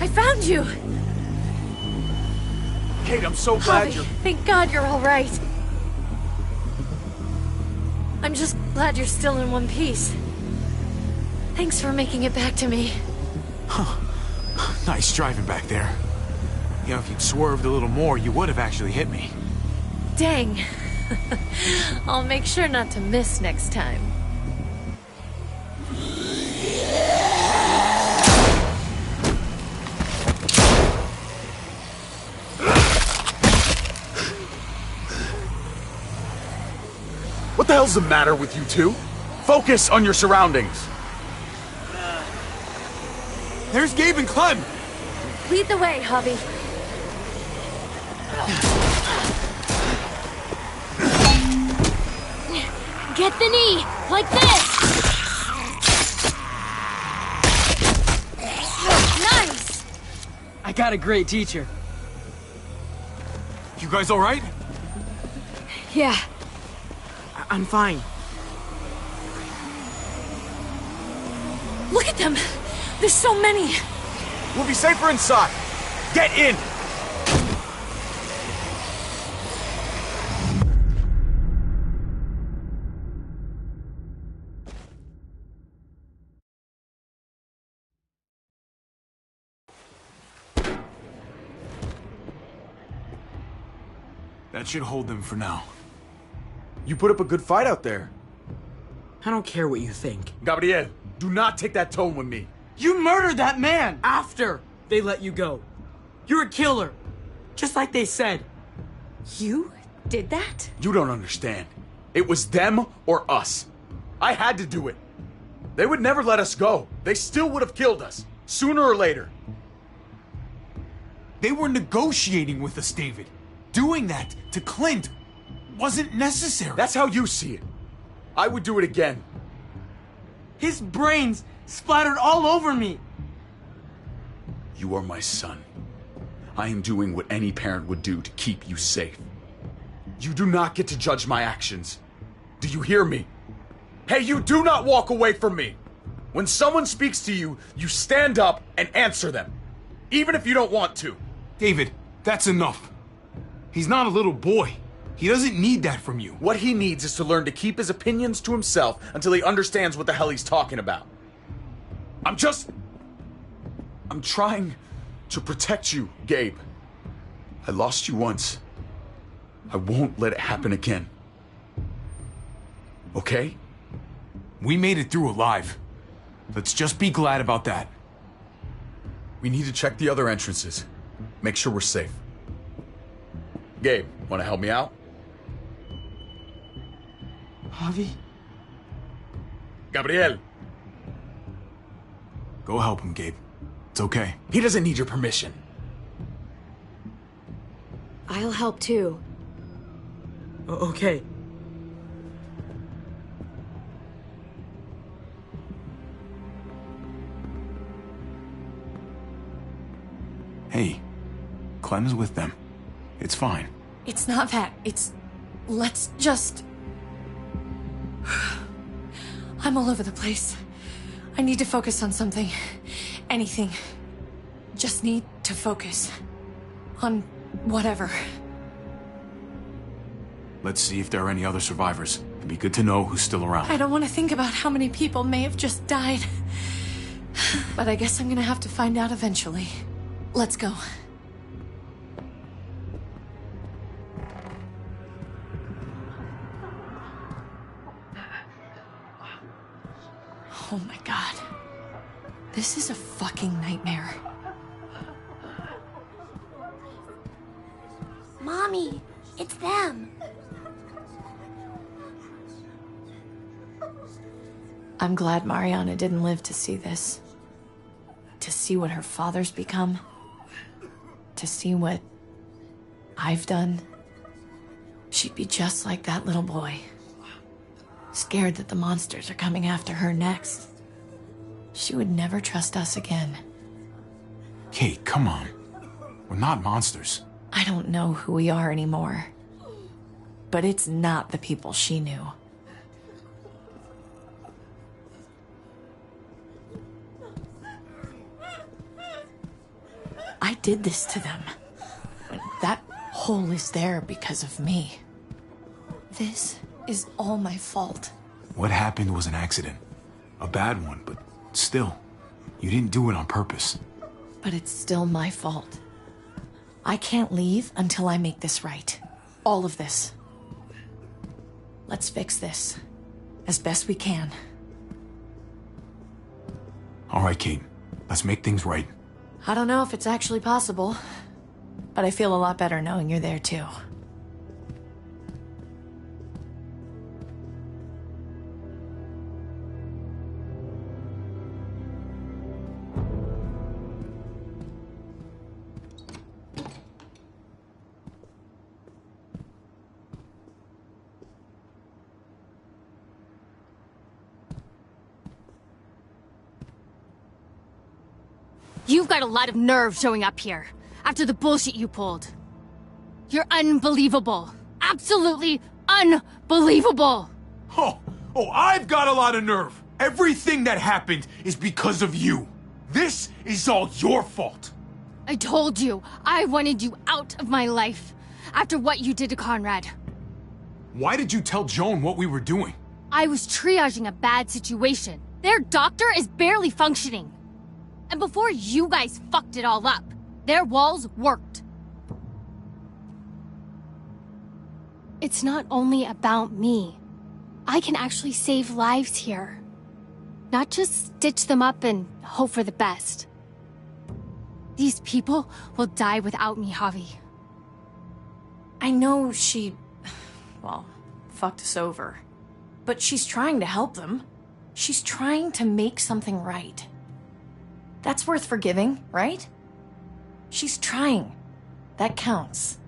I found you!
Kate, I'm so glad
Javi,
you're...
thank God you're all right. I'm just glad you're still in one piece. Thanks for making it back to me.
Nice driving back there. You know, if you'd swerved a little more, you would have actually hit me.
Dang. I'll make sure not to miss next time.
What the hell's the matter with you two? Focus on your surroundings.
There's Gabe and Clem!
Lead the way, Javi.
Get the knee, like this! Nice!
I got a great teacher.
You guys all right?
Yeah.
I'm fine.
Look at them! There's so many!
We'll be safer inside. Get in! That should hold them for now.
You put up a good fight out there.
I don't care what you think.
Gabriel, do not take that tone with me.
You murdered that man after they let you go. You're a killer. Just like they said.
You did that?
You don't understand. It was them or us. I had to do it. They would never let us go. They still would have killed us, sooner or later.
They were negotiating with us, David. Doing that to Clint wasn't necessary.
That's how you see it. I would do it again.
His brains splattered all over me.
You are my son. I am doing what any parent would do to keep you safe. You do not get to judge my actions. Do you hear me? Hey, you do not walk away from me. When someone speaks to you, you stand up and answer them. Even if you don't want to.
David, that's enough. He's not a little boy. He doesn't need that from you.
What he needs is to learn to keep his opinions to himself until he understands what the hell he's talking about. I'm trying to protect you, Gabe. I lost you once. I won't let it happen again. Okay?
We made it through alive. Let's just be glad about that.
We need to check the other entrances. Make sure we're safe. Gabe, want to help me out?
Javi?
Gabriel.
Go help him, Gabe. It's okay.
He doesn't need your permission.
I'll help too.
Okay.
Hey, Clem's with them. It's fine.
It's not that. It's... Let's just... I'm all over the place. I need to focus on something. Anything. Just need to focus. On whatever.
Let's see if there are any other survivors. It'd be good to know who's still around.
I don't want to think about how many people may have just died. But I guess I'm gonna have to find out eventually. Let's go. Oh my god. This is a fucking nightmare.
Mommy, it's them.
I'm glad Mariana didn't live to see this. To see what her father's become. To see what I've done. She'd be just like that little boy. Scared that the monsters are coming after her next. She would never trust us again.
Kate, come on. We're not monsters.
I don't know who we are anymore. But it's not the people she knew. I did this to them. That hole is there because of me. This is all my fault.
What happened was an accident. A bad one, but still, you didn't do it on purpose.
But it's still my fault. I can't leave until I make this right. All of this. Let's fix this. As best we can.
All right, Kate. Let's make things right.
I don't know if it's actually possible, but I feel a lot better knowing you're there too.
You've got a lot of nerve showing up here, after the bullshit you pulled. You're unbelievable. Absolutely unbelievable!
Oh, I've got a lot of nerve. Everything that happened is because of you. This is all your fault.
I told you, I wanted you out of my life, after what you did to Conrad.
Why did you tell Joan what we were doing?
I was triaging a bad situation. Their doctor is barely functioning. And before you guys fucked it all up, their walls worked. It's not only about me. I can actually save lives here. Not just stitch them up and hope for the best. These people will die without me, Javi.
I know she, well, fucked us over. But she's trying to help them. She's trying to make something right. That's worth forgiving, right? She's trying. That counts.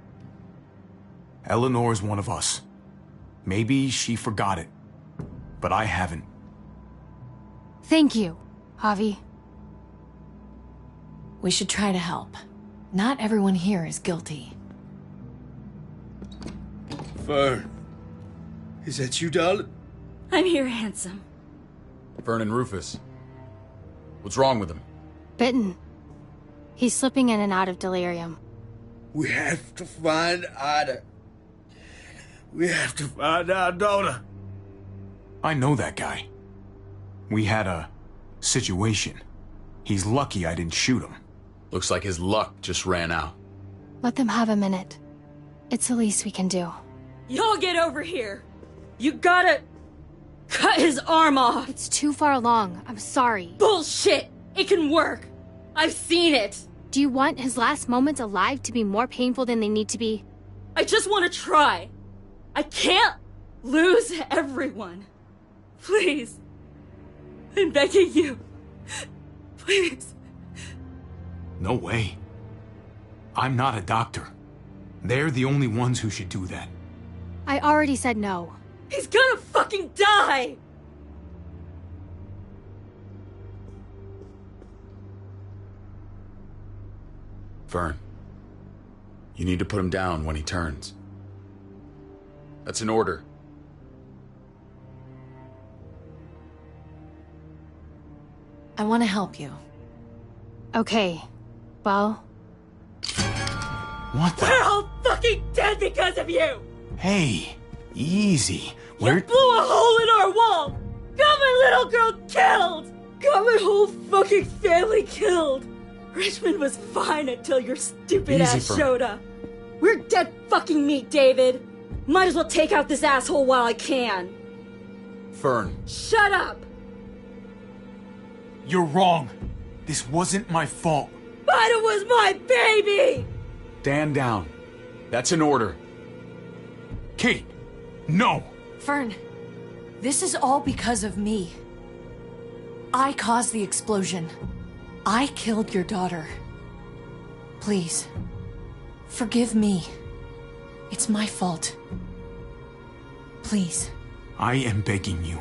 Eleanor's one of us. Maybe she forgot it, but I haven't.
Thank you, Javi.
We should try to help. Not everyone here is guilty.
Fern. Is that you, darling?
I'm here, handsome.
Vernon Rufus. What's wrong with him?
Bitten. He's slipping in and out of delirium.
We have to find Ida. We have to find our daughter.
I know that guy. We had a situation. He's lucky I didn't shoot him.
Looks like his luck just ran out.
Let them have a minute. It's the least we can do.
Y'all get over here. You gotta cut his arm off.
It's too far along. I'm sorry.
Bullshit! It can work. I've seen it.
Do you want his last moments alive to be more painful than they need to be?
I just want to try. I can't lose everyone. Please. I'm begging you. Please.
No way. I'm not a doctor. They're the only ones who should do that.
I already said no.
He's gonna fucking die!
Vern, you need to put him down when he turns. That's an order.
I want to help you.
Okay. Well...
What the?
We're all fucking dead because of you!
Hey, easy.
You blew a hole in our wall! Got my little girl killed! Got my whole fucking family killed! Richmond was fine until your stupid ass showed up. We're dead fucking meat, David. Might as well take out this asshole while I can.
Fern.
Shut up!
You're wrong. This wasn't my fault.
But it was my baby!
Stand down. That's an order.
Kate, no!
Fern, this is all because of me. I caused the explosion. I killed your daughter. Please, forgive me. It's my fault. Please.
I am begging you.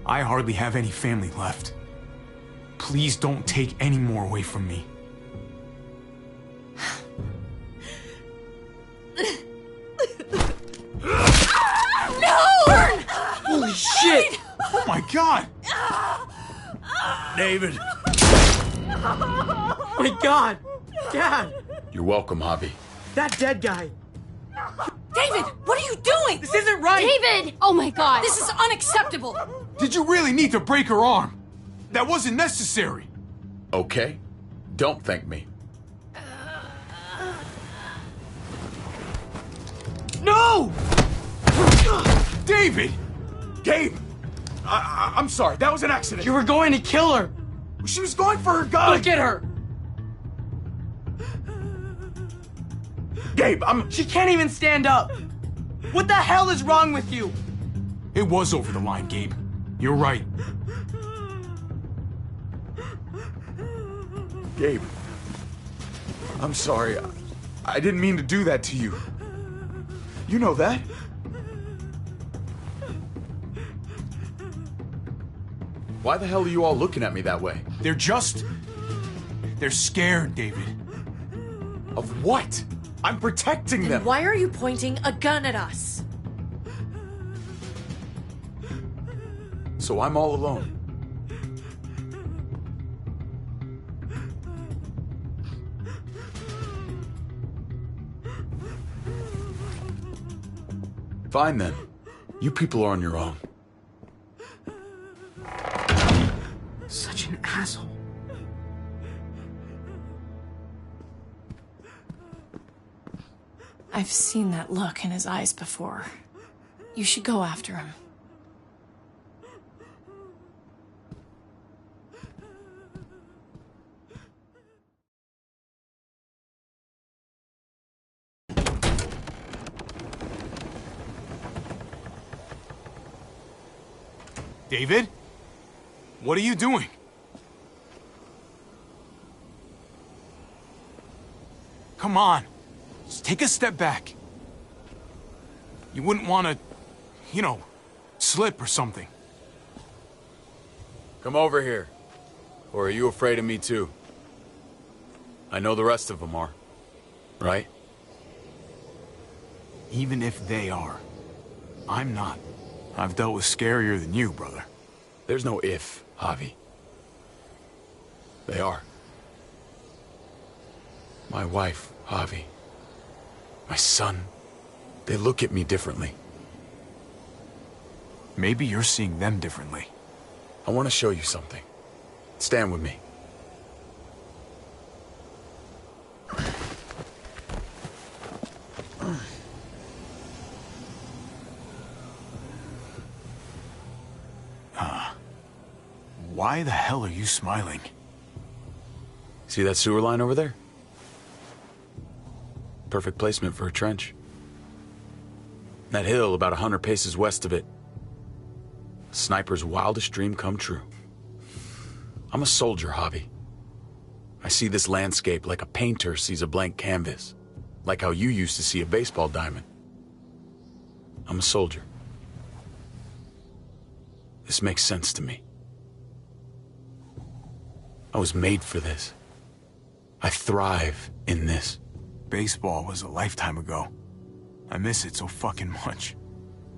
I hardly have any family left. Please don't take any more away from me.
No!
Burn! Holy shit! Oh my god!
David.
Oh my god! Dad!
You're welcome, Javi.
That dead guy!
David, what are you doing?
This isn't right!
David! Oh my god!
This is unacceptable!
Did you really need to break her arm? That wasn't necessary.
Okay? Don't thank me.
No! David! Gabe! I'm sorry, that was an accident.
You were going to kill her!
She was going for her gun!
Look at her!
Gabe,
She can't even stand up! What the hell is wrong with you?
It was over the line, Gabe. You're right. Gabe. I'm sorry. I didn't mean to do that to you. You know that.
Why the hell are you all looking at me that way?
They're scared, David.
Of what? I'm protecting them.
Why are you pointing a gun at us?
So I'm all alone. Fine then. You people are on your own.
Such an asshole.
I've seen that look in his eyes before. You should go after him.
David? What are you doing? Come on. Just take a step back. You wouldn't want to, you know, slip or something.
Come over here. Or are you afraid of me too? I know the rest of them are. Right?
Even if they are, I'm not. I've dealt with scarier than you, brother.
There's no if, Javi. They are. My wife, Javi. My son. They look at me differently.
Maybe you're seeing them differently.
I want to show you something. Stand with me.
Why the hell are you smiling?
See that sewer line over there? Perfect placement for a trench. That hill about 100 paces west of it. A sniper's wildest dream come true. I'm a soldier, Javi. I see this landscape like a painter sees a blank canvas. Like how you used to see a baseball diamond. I'm a soldier. This makes sense to me. I was made for this. I thrive in this.
Baseball was a lifetime ago. I miss it so fucking much.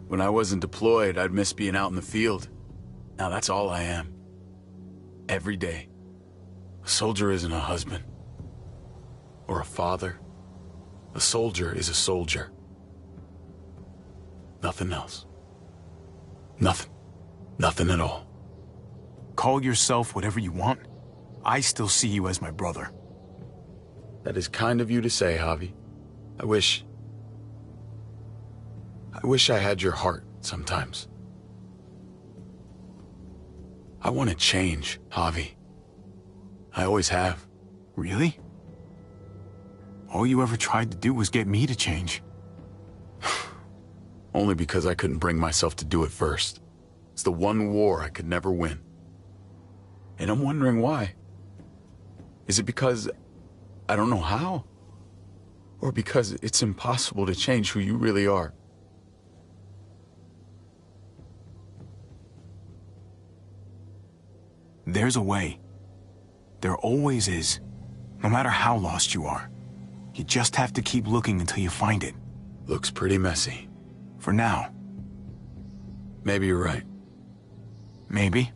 When I wasn't deployed, I'd miss being out in the field. Now that's all I am. Every day. A soldier isn't a husband. Or a father. A soldier is a soldier. Nothing else. Nothing. Nothing at all.
Call yourself whatever you want. I still see you as my brother.
That is kind of you to say, Javi. I wish I had your heart sometimes. I want to change, Javi. I always have.
Really? All you ever tried to do was get me to change.
Only because I couldn't bring myself to do it first. It's the one war I could never win. And I'm wondering why. Is it because I don't know how? Or because it's impossible to change who you really are?
There's a way. There always is. No matter how lost you are. You just have to keep looking until you find it.
Looks pretty messy.
For now.
Maybe you're right.
Maybe.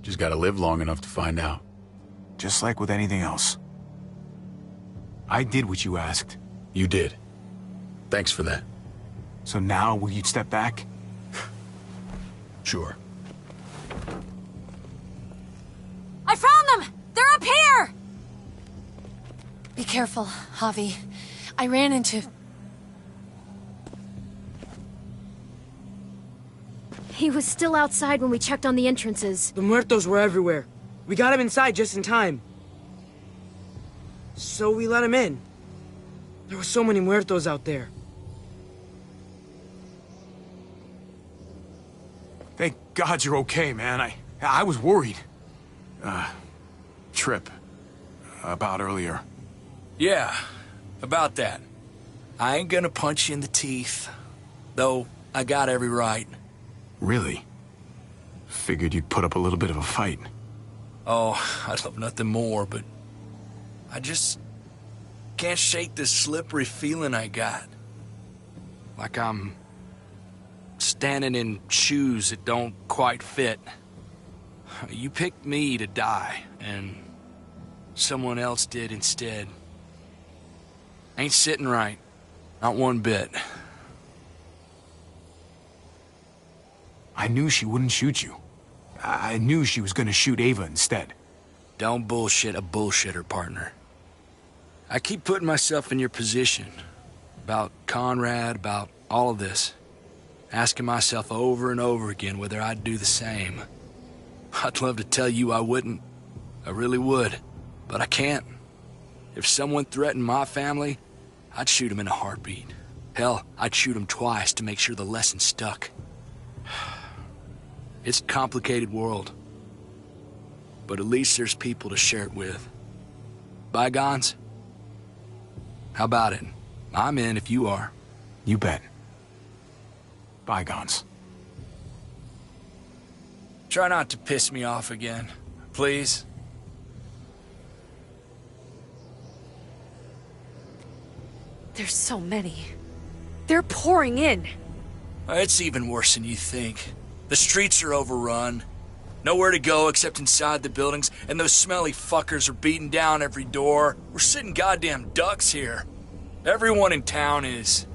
Just gotta live long enough to find out.
Just like with anything else. I did what you asked.
You did. Thanks for that.
So now, will you step back?
Sure.
I found them! They're up here! Be careful, Javi. I ran into...
He was still outside when we checked on the entrances.
The muertos were everywhere. We got him inside just in time. So we let him in. There were so many muertos out there.
Thank God you're okay, man. I was worried. Trip. About earlier.
Yeah, about that. I ain't gonna punch you in the teeth. Though, I got every right.
Really? Figured you'd put up a little bit of a fight.
Oh, I'd love nothing more, but... I just... can't shake this slippery feeling I got. Like I'm... standing in shoes that don't quite fit. You picked me to die, and... someone else did instead. Ain't sitting right. Not one bit.
I knew she wouldn't shoot you. I knew she was gonna shoot Ava instead.
Don't bullshit a bullshitter, partner. I keep putting myself in your position. About Conrad, about all of this. Asking myself over and over again whether I'd do the same. I'd love to tell you I wouldn't. I really would. But I can't. If someone threatened my family, I'd shoot him in a heartbeat. Hell, I'd shoot him twice to make sure the lesson stuck. It's a complicated world. But at least there's people to share it with. Bygones? How about it? I'm in if you are.
You bet. Bygones.
Try not to piss me off again, please.
There's so many. They're pouring in.
It's even worse than you think. The streets are overrun. Nowhere to go except inside the buildings, and those smelly fuckers are beating down every door. We're sitting goddamn ducks here. Everyone in town is